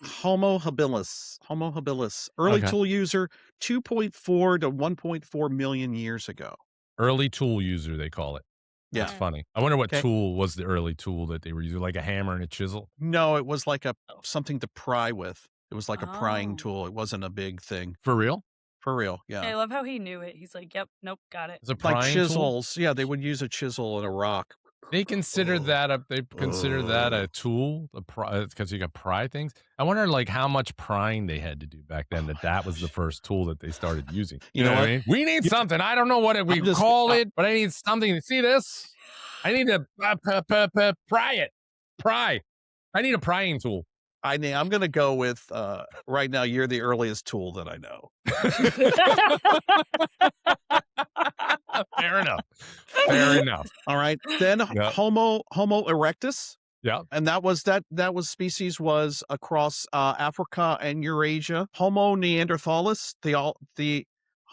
Homo habilis. Homo habilis. Early Okay. tool user 2.4 to 1.4 million years ago. Early tool user, they call it. Yeah. That's funny. I wonder what Okay. tool was the early tool that they were using, like a hammer and a chisel. No, it was like something to pry with. It was like a prying Oh. tool. It wasn't a big thing. For real? For real. I Yeah. love how he knew it. He's like, yep, nope, got it. It's a Like prying tool? chisels. Yeah, they would use a chisel and a rock. They consider that a tool, because you got pry things. I wonder, like, how much prying they had to do back then. That was the first tool that they started using. You know what I what? mean? We need something. I don't know what we call it, but I need something. See this? I need to pry it. Pry. I need a prying tool. I'm going to go with right now. You're the earliest tool that I know. Fair enough. Fair enough. All right. Then Yeah. Homo erectus. Yeah. And that was species was across Africa and Eurasia. Homo neanderthalis. The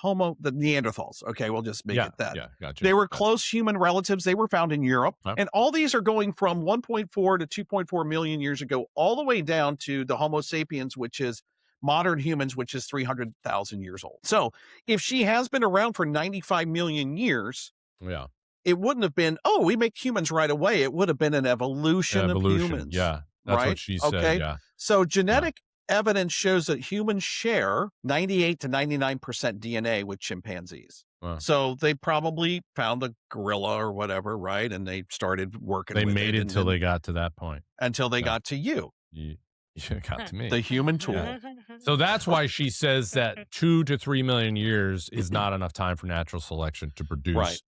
Neanderthals. Okay, we'll just make it that. Yeah, gotcha. They were close human relatives. They were found in Europe. Huh? And all these are going from 1.4 to 2.4 million years ago, all the way down to the Homo sapiens, which is modern humans, which is 300,000 years old. So if she has been around for 95 million years, Yeah. it wouldn't have been, we make humans right away. It would have been an evolution of humans. Yeah. That's right? what she said. Okay. Yeah. So genetic evidence shows that humans share 98 to 99% DNA with chimpanzees. Wow. So they probably found the gorilla or whatever, right? And they started working They with made it until they got to that point. until they got to you, You got to me. the human tool. So that's why she says that 2 to 3 million years is not enough time for natural selection to produce Right.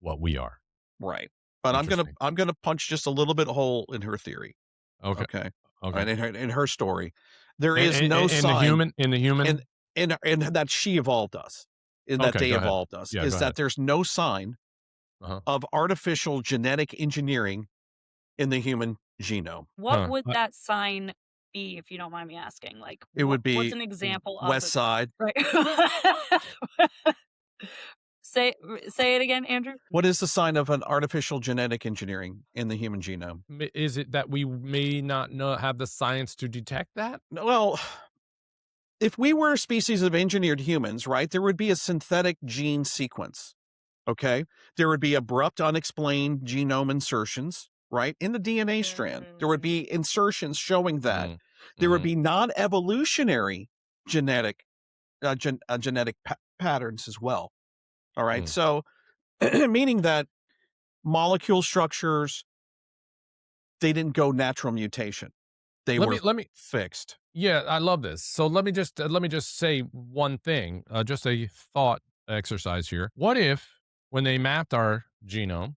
what we are. Right. But I'm gonna punch just a little bit hole in her theory. Okay. Okay. Okay. Right. In her story. There is no sign in the human. in that she evolved us. In that Okay, they go ahead. evolved us. Yeah, Is go that ahead. there's no sign Uh-huh. of artificial genetic engineering in the human genome. What Huh. would that sign be, if you don't mind me asking? Like, It would what's be an example of West Side. right? say it again, Andrew. What is the sign of an artificial genetic engineering in the human genome? Is it that we may not have the science to detect that? Well, if we were a species of engineered humans, right, there would be a synthetic gene sequence. Okay. There would be abrupt, unexplained genome insertions, right, in the DNA strand. There would be insertions showing that. There would be non evolutionary genetic patterns as well. All right. So, meaning that molecule structures, they didn't go natural mutation. They were fixed. Yeah, I love this. So let me just say one thing, just a thought exercise here. What if when they mapped our genome,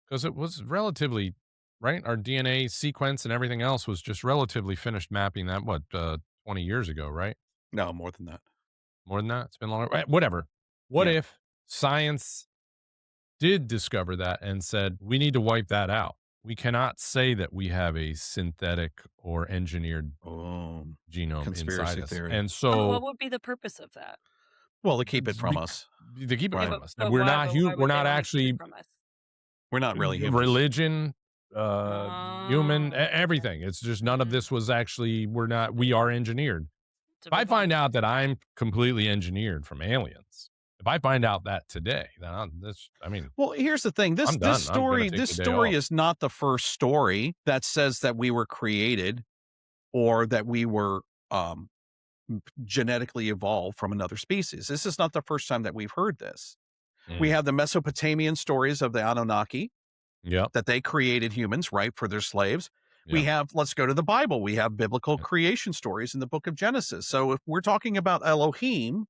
because it was relatively right, our DNA sequence and everything else was just relatively finished mapping that 20 years ago, right? No, more than that. More than that, it's been longer. Whatever. What if science did discover that and said we need to wipe that out? We cannot say that we have a synthetic or engineered genome Conspiracy inside us. theory. And so what would be the purpose of that? Well, to keep it from us. To keep it Right. from us. But We're why- not but why would we're they not wanna keep it actually from us? We're not really humans. religion, human, everything. It's just none of this was actually, we are engineered. If I find out that I'm completely engineered from aliens, if I find out that today, then Well, here's the thing. This I'm done. this I'm gonna story take this the day story off. is not the first story that says that we were created or that we were genetically evolved from another species. This is not the first time that we've heard this. We have the Mesopotamian stories of the Anunnaki. Yep. That they created humans, right, for their slaves. We have, let's go to the Bible. We have biblical creation stories in the book of Genesis. So if we're talking about Elohim,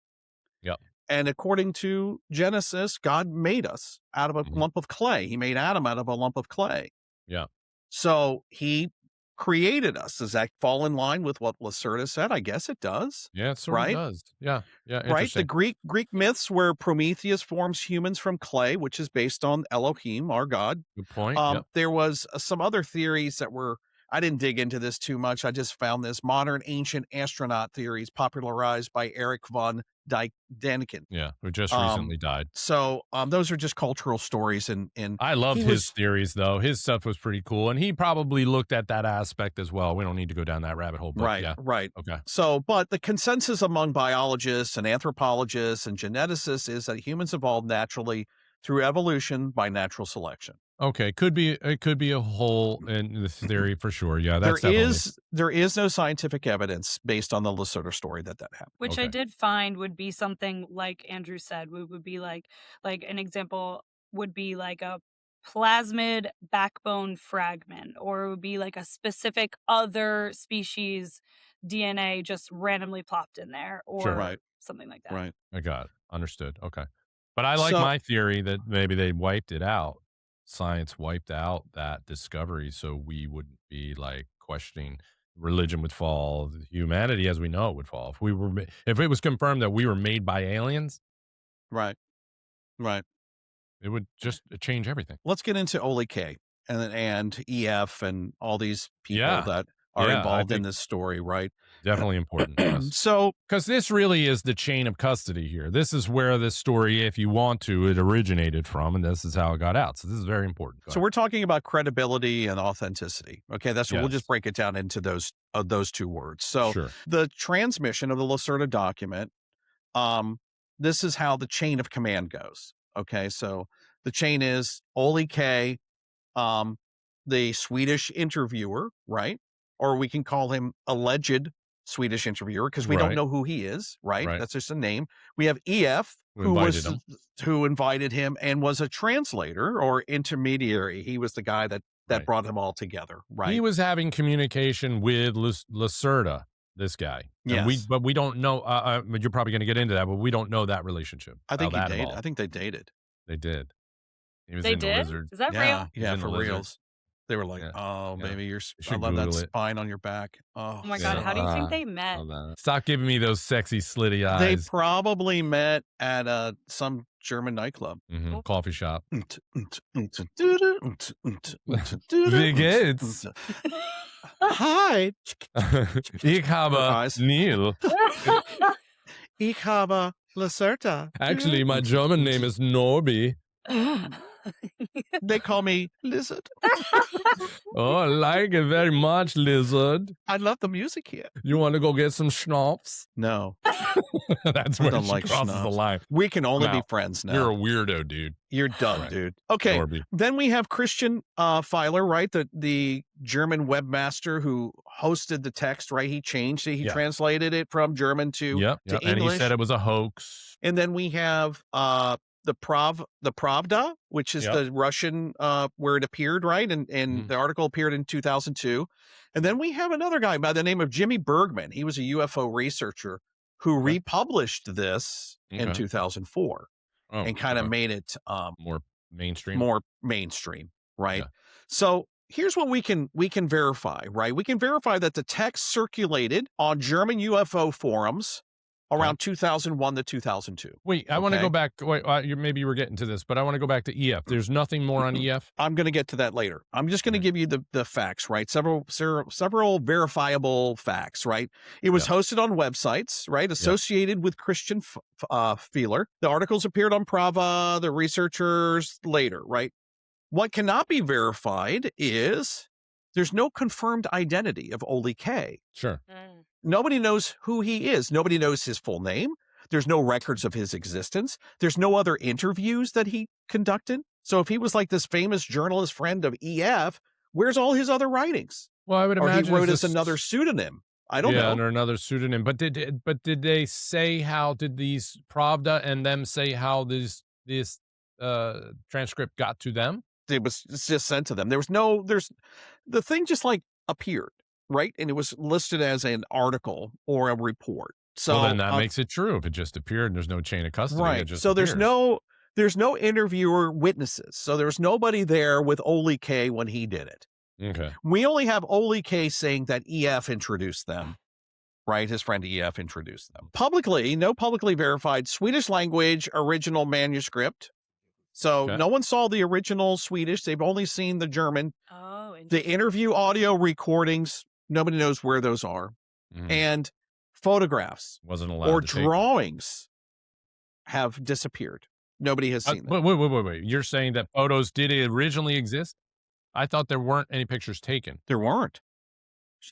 and according to Genesis, God made us out of a lump of clay. He made Adam out of a lump of clay. Yeah. So he created us. Does that fall in line with what Lacerta said? I guess it does. Yeah, it sort of does. Yeah. Yeah. Right. The Interesting. Greek myths where Prometheus forms humans from clay, which is based on Elohim, our God. Good point. There was some other theories that were, I didn't dig into this too much. I just found this modern ancient astronaut theories popularized by Eric von Däniken. Yeah. Who just recently died. So those are just cultural stories. And I loved his theories, though. His stuff was pretty cool. And he probably looked at that aspect as well. We don't need to go down that rabbit hole. But right. Okay. So, but the consensus among biologists and anthropologists and geneticists is that humans evolved naturally through evolution by natural selection. Okay, it could be a hole in this theory for sure. Yeah, that's there is no scientific evidence based on the Lacerta story that happened. Which I did find would be something like Andrew said, would be like an example would be like a plasmid backbone fragment, or it would be like a specific other species DNA just randomly plopped in there, or something like that. Right. I got it. Understood. Okay. But I like my theory that maybe they wiped it out. Science wiped out that discovery, so we wouldn't be like questioning. Religion would fall, humanity as we know it would fall. If it was confirmed that we were made by aliens, right, it would just change everything. Let's get into Oli K and EF and all these people that are involved in this story, right? Definitely important. Yes. So, because this really is the chain of custody here. This is where this story, if you want to, it originated from, and this is how it got out. So this is very important. So we're talking about credibility and authenticity. Okay, that's what we'll just break it down into those two words. So the transmission of the Lacerta document, this is how the chain of command goes. Okay, so the chain is Oli K, the Swedish interviewer, right? Or we can call him alleged Swedish interviewer because we don't know who he is, right? That's just a name. We have EF, who invited him and was a translator or intermediary. He was the guy that brought him all together, right? He was having communication with Lacerta, this guy. Yes. But we don't know, you're probably going to get into that, but we don't know that relationship. I think I think they dated. They did. He was they in did? the lizard. Is that real? Yeah, for reals. They were like, "Oh, baby, I love that spine on your back." Oh my God, how do you think they met? Stop giving me those sexy slitty eyes. They probably met at some German nightclub, coffee shop. Wie geht's? Hi. Ich habe eyes. Neil. Ich habe Lacerta. Actually, my German name is Norby. They call me Lizard. Oh, I like it very much, Lizard. I love the music here. You want to go get some schnapps? No, That's I where don't she like crosses the schnapps. line. We can only I'm be out. friends now. You're a weirdo, dude. You're done, Right. dude. Okay. Norby. Then we have Christian Filer, right? The German webmaster who hosted the text, right? He changed it. He Yeah. translated it from German to Yep. to And he English. said it was a hoax. And then we have the Pravda, which is Yep. the Russian where it appeared, right? And Mhm. the article appeared in 2002. And then we have another guy by the name of Jimmy Bergman. He was a UFO researcher who Okay. republished this in Okay. 2004 Oh, and kind of okay. made it More mainstream. more mainstream, right? Yeah. So here's what we can verify, right? We can verify that the text circulated on German UFO forums around 2001 to 2002. Wait, I want to Okay. go back. Wait, maybe you were getting to this, but I want to go back to EF. There's nothing more on EF. I'm going to get to that later. I'm just going to Okay. give you the facts, right? Several verifiable facts, right? It was hosted on websites, right? Associated with Christian Feeler. The articles appeared on Prava, the researchers later, right? What cannot be verified is there's no confirmed identity of Oli K. Sure. Nobody knows who he is. Nobody knows his full name. There's no records of his existence. There's no other interviews that he conducted. So if he was like this famous journalist friend of EF, where's all his other writings? Well, I would Or he imagine wrote it's as another pseudonym. I don't yeah, know. under another pseudonym. But did they say how did these Pravda and them say how this transcript got to them? It's just sent to them. There's the thing just like appeared, right? And it was listed as an article or a report. So well, then that makes it true. If it just appeared and there's no chain of custody, it right. just So appears. there's no interviewer witnesses. So there's nobody there with Oli K when he did it. Okay. We only have Oli K saying that EF introduced them, right? His friend EF introduced them. No publicly verified Swedish language original manuscript. So Okay. no one saw the original Swedish. They've only seen the German. Oh, The interesting. interview audio recordings, nobody knows where those are. Mhm. And photographs Wasn't allowed or to take. drawings have disappeared. Nobody has seen them. Wait. You're saying that photos did originally exist? I thought there weren't any pictures taken. There weren't.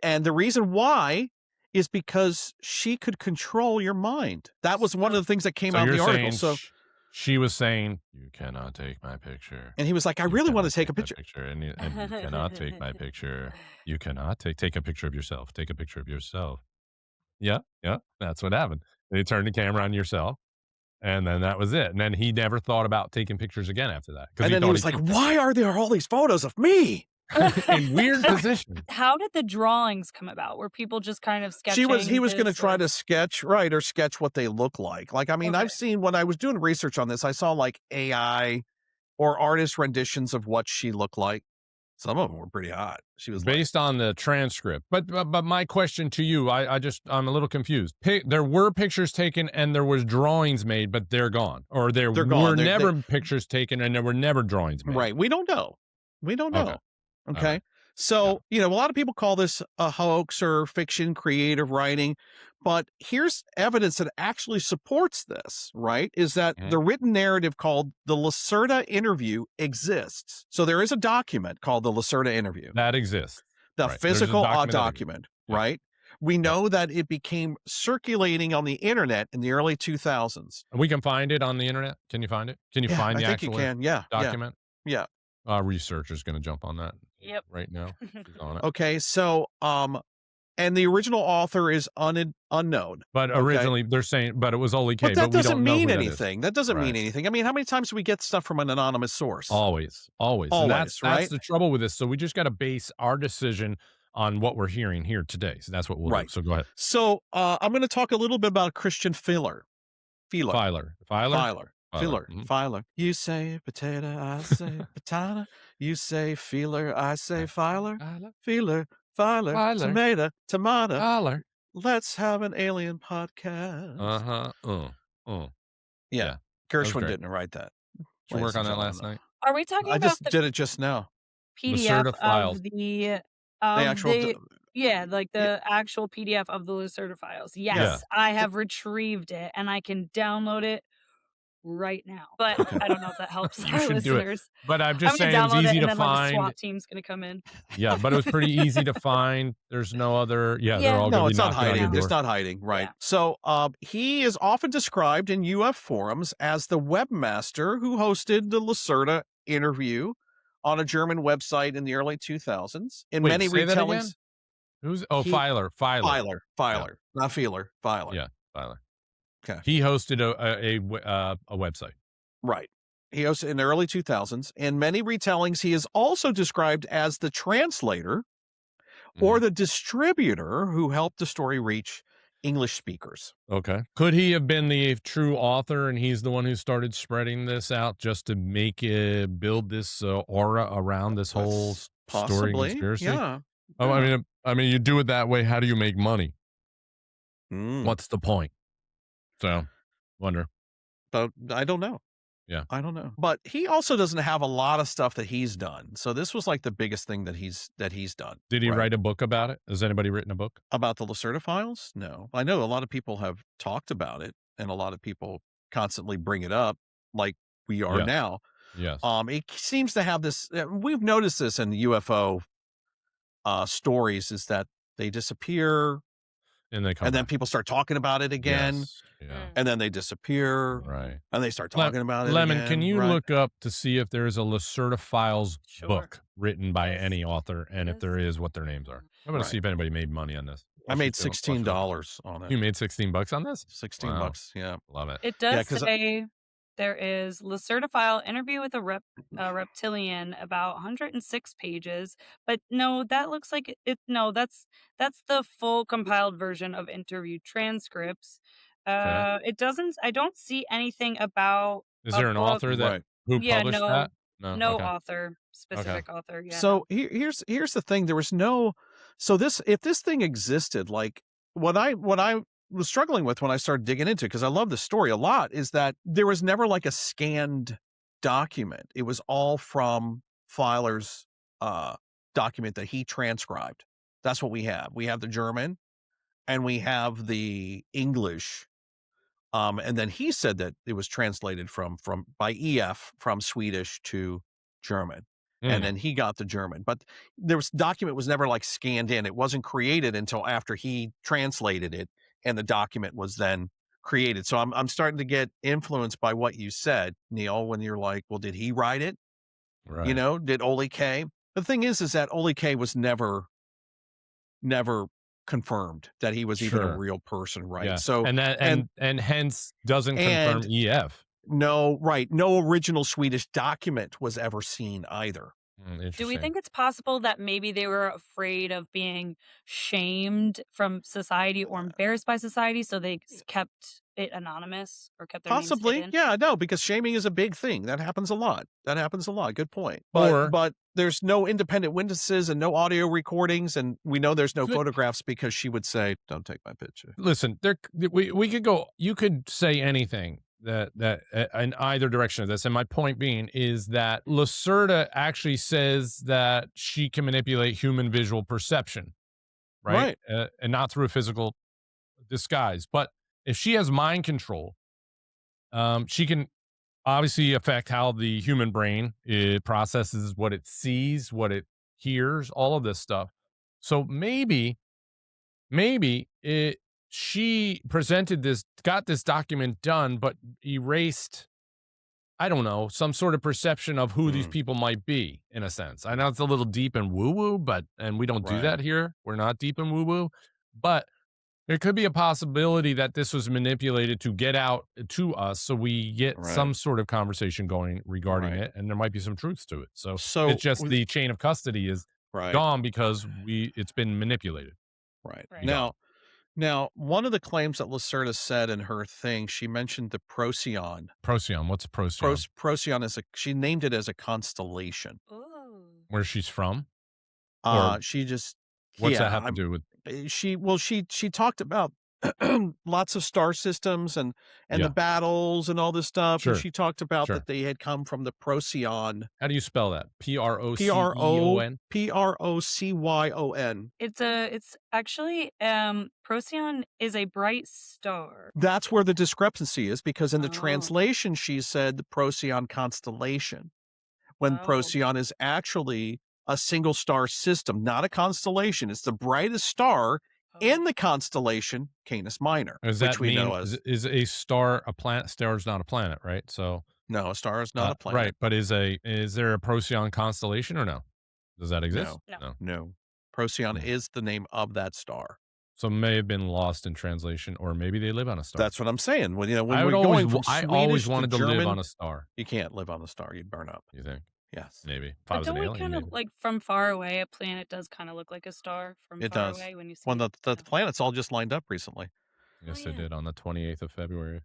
And the reason why is because she could control your mind. That was one of the things that came So out in you're the article. saying So, she was saying, you cannot take my picture. and he was like, I You really want to cannot take a my picture. and you cannot take my picture. You cannot take a picture of yourself. Take a picture of yourself. Yeah, that's what happened. They turned the camera on yourself, and then that was it. And then he never thought about taking pictures again after that. And then he was like, why are there all these photos of me? in weird positions. How did the drawings come about? Were people just kind of sketching? He was going to this, try or- to sketch what they look like. Like, I mean, I've Okay. seen when I was doing research on this, I saw like AI or artist renditions of what she looked like. Some of them were pretty hot. She was like, Based on the transcript. But my question to you, I'm a little confused. There were pictures taken and there was drawings made, but they're gone. Or there They're were gone. never pictures taken and there were never drawings made. right. We don't know. Okay. Okay. right. So, a lot of people call this a hoax or fiction, creative writing, but here's evidence that actually supports this, right? Is that Mhm. the written narrative called the Lacerta interview exists. So there is a document called the Lacerta interview, That exists. the right. There's a physical document that document, Yeah. right? We know that it became circulating on the internet in the early 2000s. We can find it on the internet. Can you find it? Can you Yeah, find the I think you actual can. Yeah. document? Yeah. Researcher's going to jump on that Yep. right now. She's on it. Okay. So, and the original author is unknown. But Okay. originally they're saying, but it was Oli K. But that we don't doesn't know mean who that is. anything. That doesn't mean Right. anything. I mean, how many times do we get stuff from an anonymous source? Always. And Always, that's right? the trouble with this. So we just got to base our decision on what we're hearing here today. So that's what we'll Right. do. So go ahead. So I'm going to talk a little bit about Christian Filer. Filer. Filer. Mhm. Filer. You say potato, I say potato. You say feeler, I say filer. Feeler, filer, Filer. tomato. Filer. Let's have an alien podcast. Uh-huh. Yeah. was Gershwin great. didn't write that. Did you work ladies on and that last gentlemen. night? Are we talking I about just the did it just now. PDF Lacerta files. of the Of actual the yeah, like yeah, the actual PDF of the Lacerta files. Yeah. Yes, I it- have retrieved it, and I can download it right now, but okay. I don't know if that helps You our should do it. listeners. But I'm I'm just gonna saying it was download it, easy and to then, like, a find. SWAT team's gonna come in. Yeah, but it was pretty easy to find. There's no other. Yeah, they're Yeah. all going No, to be it's not knocking on your hiding. There's door. not hiding, right? Yeah. So, he is often described in UF forums as the webmaster who hosted the Lacerta interview on a German website in the early 2000s. In Wait, many say that again? retellings, Who's? Oh, he Filer. Yeah, Filer, not Feeler, Filer. yeah, Filer. Okay, He hosted a website. right. He hosted in the early 2000s. In many retellings, he is also described as the translator or Mhm. the distributor who helped the story reach English speakers. Okay. Could he have been the true author, and he's the one who started spreading this out just to make it build this aura around this whole That's story and possibly, conspiracy? yeah. Oh, Yeah. I mean, you do it that way. How do you make money? Mm, What's the point? So, wonder. but I don't know. Yeah. I don't know. But he also doesn't have a lot of stuff that he's done. So this was like the biggest thing that he's done. Did he right? write a book about it? Has anybody written a book? About the Lacerta files? No. I know a lot of people have talked about it, and a lot of people constantly bring it up, like we are Yes. now. Yes. It seems to have this. We've noticed this in UFO stories, is that they disappear, And they come and then back. people start talking about it again, Yes. Yeah. and then they disappear, Right. and they start Lem- talking about it Lemon, again. can you right? look up to see if there's a Lacerta Files Sure. book written by Yes. any author, and if Yes. there is, what their names are? I'm going to Right. see if anybody made money on this. I made Watch it. $16 on You it. made $16 on this? 16 Wow. bucks. Yeah. Love it. It Yeah, does 'cause say there is Lacerta file interview with a reptilian, about 106 pages. But no, that looks like it. No, that's the full compiled version of interview transcripts. Okay. It doesn't. I don't see anything about Is a there an book. author that Right. who Yeah, published no, that? No. no Okay. author, specific author. Yeah, no. So here's the thing. There was no. So if this thing existed, like what I was struggling with when I started digging into, because I love the story a lot, is that there was never like a scanned document. It was all from Filer's document that he transcribed. That's what we have. We have the German, and we have the English. And then he said that it was translated by EF from Swedish to German. And Mm. then he got the German, but document was never like scanned in. It wasn't created until after he translated it, and the document was then created. So I'm starting to get influenced by what you said, Neil, when you're like, well, did he write it? Right. You know, did Ole K? The thing is that Ole K was never confirmed that he was even a Sure. real person, right? Yeah. So and that and hence doesn't confirm and EF. no, right. No original Swedish document was ever seen either. Do we Interesting. think it's possible that maybe they were afraid of being shamed from society or embarrassed by society, so they kept it anonymous or kept their names Possibly. hidden? Yeah, no, because shaming is a big thing. That happens a lot. Good point. But there's no independent witnesses and no audio recordings, and we know there's no But- photographs because she would say, "Don't take my picture." Listen, we could go. You could say anything that in either direction of this, and my point being is that Lacerta actually says that she can manipulate human visual perception, right? And not through a physical disguise. But if she has mind control, she can obviously affect how the human brain processes what it sees, what it hears, all of this stuff. So maybe she got this document done, but erased, I don't know, some sort of perception of who these people might be, in a sense. I know it's a little deep and woo-woo, and we don't do Right. that here. We're not deep and woo-woo, but there could be a possibility that this was manipulated to get out to us, so we get Right. some sort of conversation going regarding Right. it, and there might be some truths to it. So So it's just the chain of custody is Right. gone because it's been manipulated. Right. Right. Now, one of the claims that Lacerta said in her thing, she mentioned the Procyon. Procyon, what's Procyon? Procyon she named it as a constellation. Ooh. Where she's from? Or She just what's yeah, that have to do with? she talked about lots of star systems and Yeah. the battles and all this stuff. And Sure. she talked about Sure. that they had come from the Procyon, How do you spell that? P R O Procyon? Procyon. It's actually Procyon is a bright star. That's where the discrepancy is, because in the Oh. translation she said the Procyon constellation, when Oh. Procyon is actually a single star system, not a constellation. It's the brightest star in the constellation Canis Minor, Does which that we know mean as is a star a planet? Star is not a planet, right? So no, a star is not a planet. right, but is there a Procyon constellation or no? Does that exist? No. No. Procyon Hmm. is the name of that star. So may have been lost in translation, or maybe they live on a star. That's what I'm saying. When when I we're would going always, from I Swedish always to wanted to German, live on a star. you can't live on the star. You'd burn up. You think? Yes, Maybe if I But was don't an we alien, kind of maybe. like from far away? A planet does kind of look like a star from it far does. away when you see Well, it. the planets all just lined up recently. Yes, Oh, they yeah. did on the 28th of February.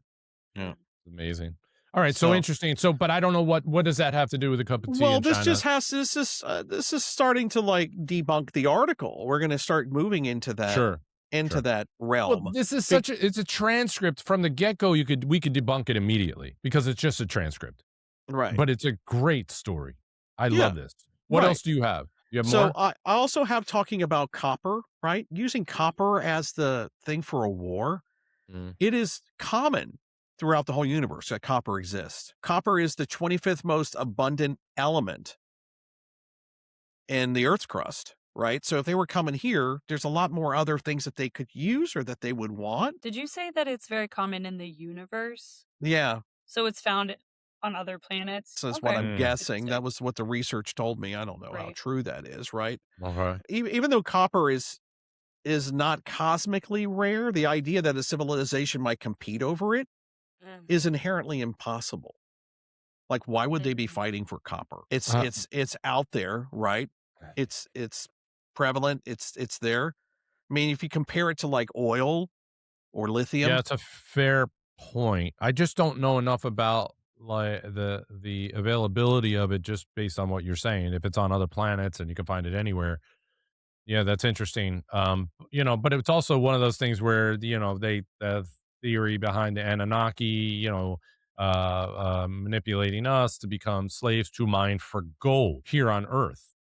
Yeah. It's amazing. All right, so So- interesting. So, but I don't know what does that have to do with a cup of tea Well, in this China? just has this is starting to like debunk the article. We're going to start moving into that Sure. that realm. Well, this is it's a transcript from the get-go. We could debunk it immediately because it's just a transcript. Right. But it's a great story. I Yeah, love this. What right. else do you have? You have So more? I also have talking about copper, right? Using copper as the thing for a war. Mm. It is common throughout the whole universe that copper exists. Copper is the 25th most abundant element in the Earth's crust, right? So if they were coming here, there's a lot more other things that they could use or that they would want. Did you say that it's very common in the universe? Yeah, So it's found on other planets? so that's what I'm Mm. guessing. That Interesting. was what the research told me. I don't know how Right. true that is, right? Okay. Even though copper is not cosmically rare, the idea that a civilization might compete over it Mm. is inherently impossible. Like, why would they be Mhm. fighting for copper? It's Uh, it's out there, right? It's prevalent. It's there. I mean, if you compare it to like oil or lithium, Yeah, it's a fair point. I just don't know enough about like the availability of it just based on what you're saying. If it's on other planets and you can find it anywhere, yeah, that's interesting. But it's also one of those things where the theory behind the Anunnaki, manipulating us to become slaves to mine for gold here on Earth,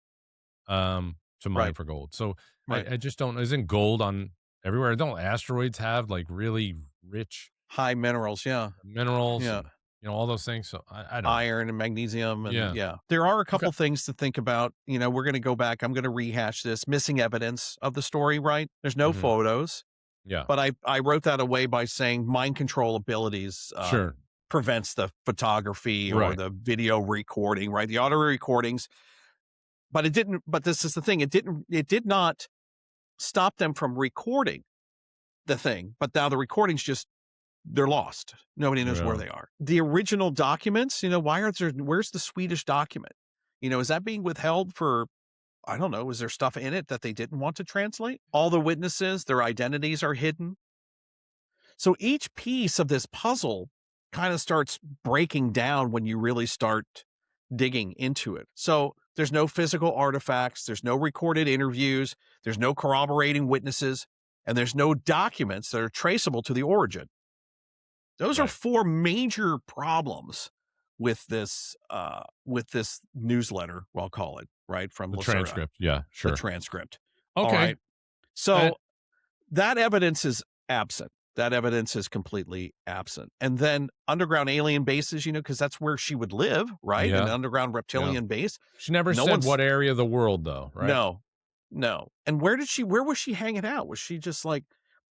to mine right? for gold. So Right. I just don't. Isn't gold on everywhere? Don't asteroids have like really rich High minerals, yeah, minerals yeah. and all those things? So I don't know. Iron and magnesium, and Yeah. yeah, there are a couple things to think about. We're going to go back. I'm going to rehash this missing evidence of the story. Right? There's no Mhm. photos, Yeah, but I wrote that away by saying mind control abilities sure. prevents the photography or Right. the video recording, right? The audio recordings, but it didn't. But this is the thing: it did not stop them from recording the thing. But now the recordings they're lost. Nobody knows where Yeah. they are. The original documents, where's the Swedish document? Is that being withheld for, I don't know, is there stuff in it that they didn't want to translate? All the witnesses, their identities are hidden. So each piece of this puzzle kind of starts breaking down when you really start digging into it. So there's no physical artifacts, there's no recorded interviews, there's no corroborating witnesses, and there's no documents that are traceable to the origin. Those are Right. 4 major problems with this newsletter, I'll call it, right? From The Lacerta, transcript. Yeah, sure. the transcript. Okay. All right. So And- that evidence is absent. That evidence is completely absent. And then underground alien bases, because that's where she would live, right? Yeah. An underground reptilian base. She never No said one's- what area of the world, though, right? No. And where was she hanging out? Was she just like,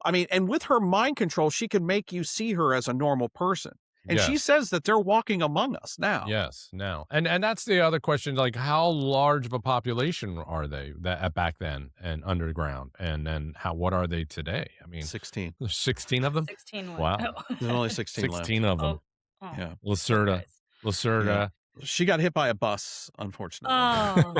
and with her mind control, she can make you see her as a normal person. And she Yes. says that they're walking among us now. Yes, now. And that's the other question, like how large of a population are they that back then and underground? And then what are they today? 16. There's 16 of them? 16 went. Wow. Oh. There's only 16 left. 16 of them. Oh, Yeah. Lacerta. guys. Lacerta. She got hit by a bus, unfortunately. Oh,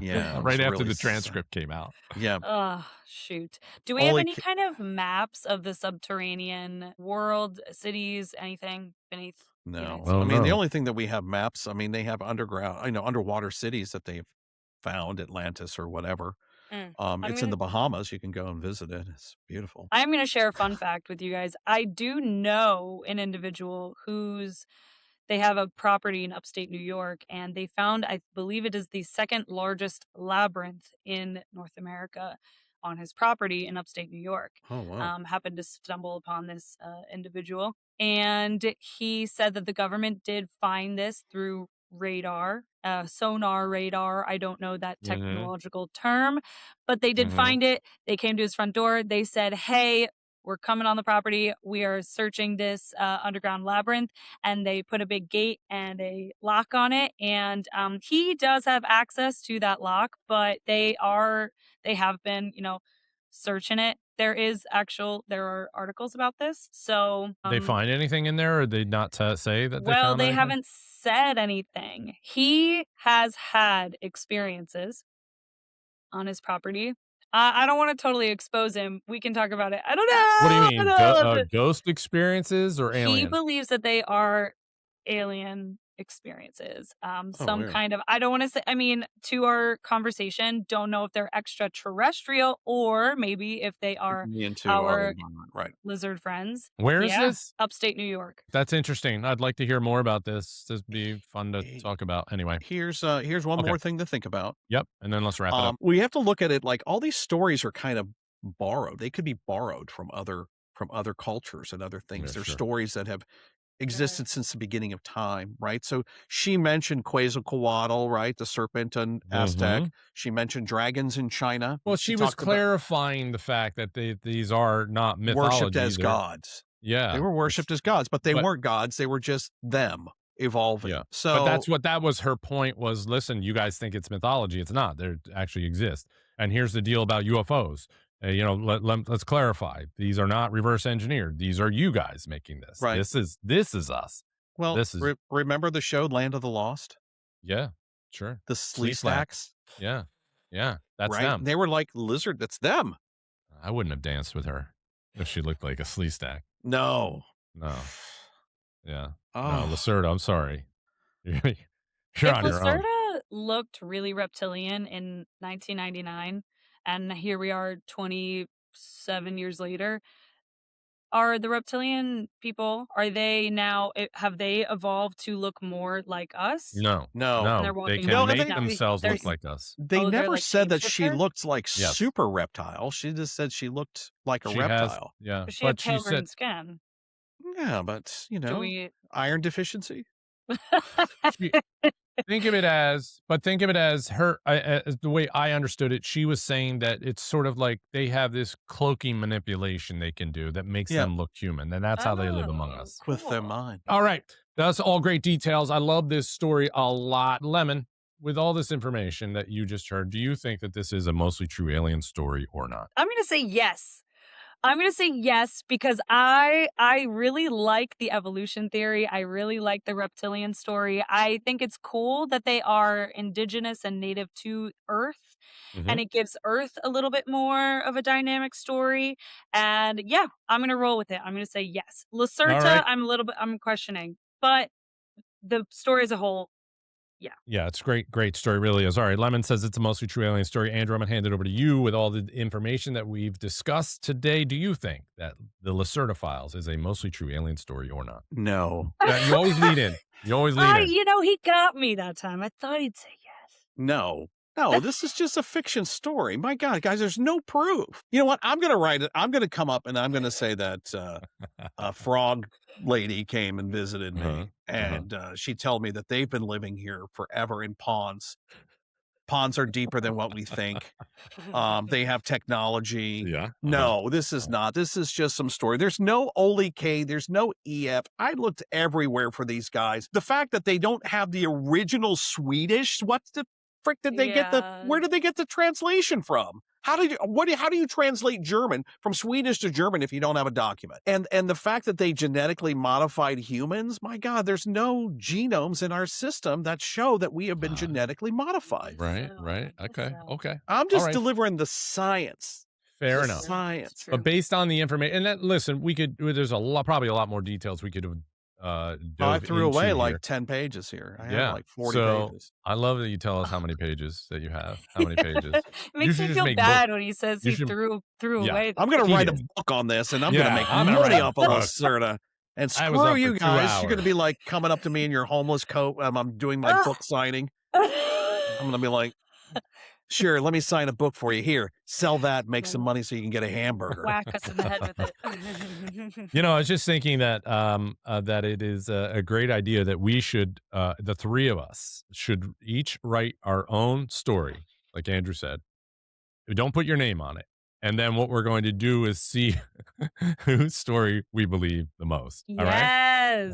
Yeah. it Right was after really the transcript came out. Yeah. oh, shoot. Do we have Only any kind of maps of the subterranean world, cities, anything beneath? No. United Oh, States? The no. only thing that we have maps, they have underground, underwater cities that they've found, Atlantis or whatever. I'm It's in gonna the Bahamas. You can go and visit it. It's beautiful. I'm gonna share a fun fact with you guys. I do know an individual they have a property in upstate New York, and they found, I believe it is the second largest labyrinth in North America on his property in upstate New York. Oh, wow. Happened to stumble upon this individual, and he said that the government did find this through radar, sonar radar. I don't know that Mm-hmm. technological term, but they did find it. They came to his front door. They said, "Hey, we're coming on the property. We are searching this underground labyrinth," and they put a big gate and a lock on it. And he does have access to that lock, but they have been, searching it. There are articles about this. So They find anything in there, or they not say that they well, found they anything? haven't said anything. He has had experiences on his property. I don't want to totally expose him. We can talk about it. I don't know. What do you I mean? don't know. Ghost experiences or He alien? believes that they are alien experiences. Oh, Some weird. kind of, I don't want to say, I mean, to our conversation, don't know if they're extraterrestrial or maybe if they are Into our environment, right. lizard friends. Where is Yeah, this? upstate New York. That's interesting. I'd like to hear more about this. This would be fun to Eh, talk about. Anyway. Here's one Okay. more thing to think about. Yep. And then let's wrap it up. We have to look at it like all these stories are kind of borrowed. They could be borrowed from other cultures and other things. Yeah, They're sure. stories that have existed since the beginning of time, right? So she mentioned Quetzalcoatl, right? The serpent in Aztec. Mhm. She mentioned dragons in China. Well, she was talked about clarifying the fact that these are not mythology. worshipped as They're- gods. Yeah. They were worshipped as gods, but they but- weren't gods. They were just them evolving. Yeah. So But that was her point was, listen, you guys think it's mythology. It's not. They actually exist. And here's the deal about UFOs. Let's clarify. These are not reverse engineered. These are you guys making this. Right. This is us. well, this is- remember the show Land of the Lost? Yeah. Sure. The Sleestaks. Sleestaks, Yeah. Yeah. That's right? them. They were like lizard. That's them. I wouldn't have danced with her if she looked like a flea stack. No. No. Yeah. Oh. No, Lacerta, I'm sorry. You're If on your own. Lacerta looked really reptilian in 1999, and here we are 27 years later, are the reptilian people, have they evolved to look more like us? No. No. And they're They walking can around make now. themselves They're- look like us. They Oh, they're never like said that she shapeshifter? looked like Yes. super reptile. She just said she looked like a She has, reptile. yeah. But she had But she pale said, green skin. Yeah, but Do we? iron deficiency. she- think of it as her, as the way I understood it, she was saying that it's sort of like they have this cloaking manipulation they can do that makes Yeah. them look human. And that's how they live among Oh, us. With their cool. mind. All right. That's all great details. I love this story a lot. Lemon, with all this information that you just heard, do you think that this is a mostly true alien story or not? I'm going to say yes. I'm going to say yes because I really like the evolution theory. I really like the reptilian story. I think it's cool that they are indigenous and native to Earth, and it gives Earth a little bit more of a dynamic story. And yeah, I'm going to roll with it. I'm going to say yes. Lacerta, right. I'm questioning, but the story as a whole, Yeah, it's great story, really is. All right, Lemon says it's a mostly true alien story. Andrew, I'm going to hand it over to you with all the information that we've discussed today. Do you think that the Lacerta Files is a mostly true alien story or not? No. You always lead in. You always lead in. he got me that time. I thought he'd say yes. No. No, this is just a fiction story. My God, guys, there's no proof. You know what? I'm going to write it. I'm going to come up and I'm going to say that a frog lady came and visited me. And she told me that they've been living here forever in ponds. Ponds are deeper than what we think. They have technology. Yeah. No, this is not. This is just some story. There's no Oli K. There's no EF. I looked everywhere for these guys. The fact that they don't have the original Swedish, what the frick did they get Yeah. where did they get the translation from? How do you translate German from Swedish to German if you don't have a document? And the fact that they genetically modified humans, my God, there's no genomes in our system that show that we have been genetically modified. Right. So, Okay. so. Okay. I'm just All right. delivering the science. Fair The enough. Science. True. But based on the information, and that, listen, there's probably a lot more details we could have I dove threw into away here. like 10 pages here. I Yeah, have like 40 so pages. I love that you tell us how many pages that you have. How many pages? It You makes should me just feel make bad when he says you he should- threw yeah. away. I'm going to He write a did. book on this, and I'm going to Yeah, make I'm gonna money write a off of book. Lacerta. And I was screw up for you 2 guys. You're going to be hours. like coming up to me in your homeless coat. I'm doing my book signing. I'm going to be like, sure, let me sign a book for you. Here, sell that, make some money so you can get a hamburger. Whack us in the head with it. You know, I was just thinking that that it is a great idea that we should, the three of us, should each write our own story, like Andrew said. Don't put your name on it. And then what we're going to do is see whose story we believe the most. All right?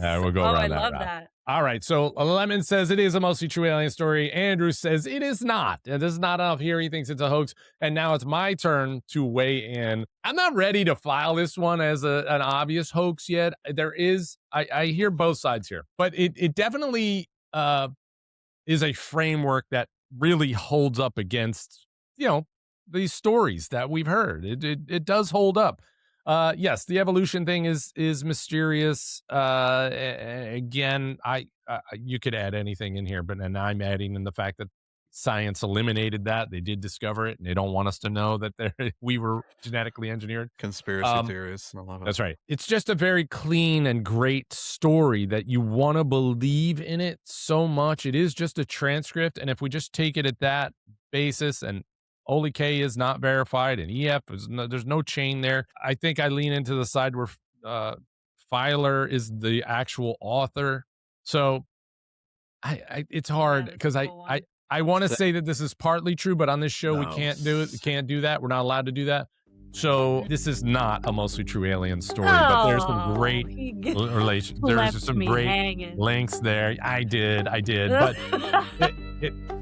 Yes. We'll go around I that love route. that. All right. So Lemon says it is a mostly true alien story. Andrew says it is not. There's not enough here. He thinks it's a hoax. And now it's my turn to weigh in. I'm not ready to file this one as an obvious hoax yet. There is, I hear both sides here, but it definitely is a framework that really holds up against, these stories that we've heard. It does hold up. Yes, the evolution thing is mysterious. Again, you could add anything in here, but then I'm adding in the fact that science eliminated that. They did discover it, and they don't want us to know that we were genetically engineered. Conspiracy theories. I love it. That's right. It's just a very clean and great story that you want to believe in it so much. It is just a transcript, and if we just take it at that basis, and Oli K is not verified, and EF there's no chain there. I think I lean into the side where Filer is the actual author. So it's hard because I want to say that this is partly true, but on this show we can't do it. We can't do that. We're not allowed to do that. So this is not a mostly true alien story, but there's some great relation. There's some great links there. I did, but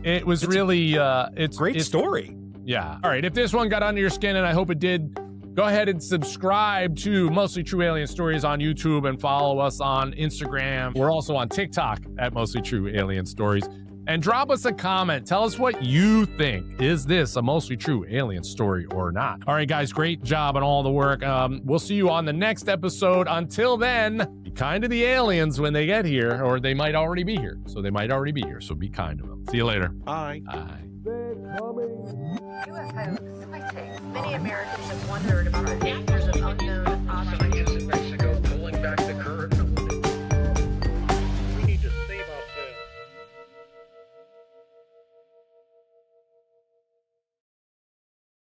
it was really it's great story. Yeah. All right. If this one got under your skin, and I hope it did, go ahead and subscribe to Mostly True Alien Stories on YouTube and follow us on Instagram. We're also on TikTok at Mostly True Alien Stories. And drop us a comment. Tell us what you think. Is this a mostly true alien story or not? All right, guys, great job on all the work. We'll see you on the next episode. Until then, be kind to the aliens when they get here, or they might already be here. So be kind to them. See you later. Bye. Bye. UFO sightings. Many Americans have wondered about dangers of unknown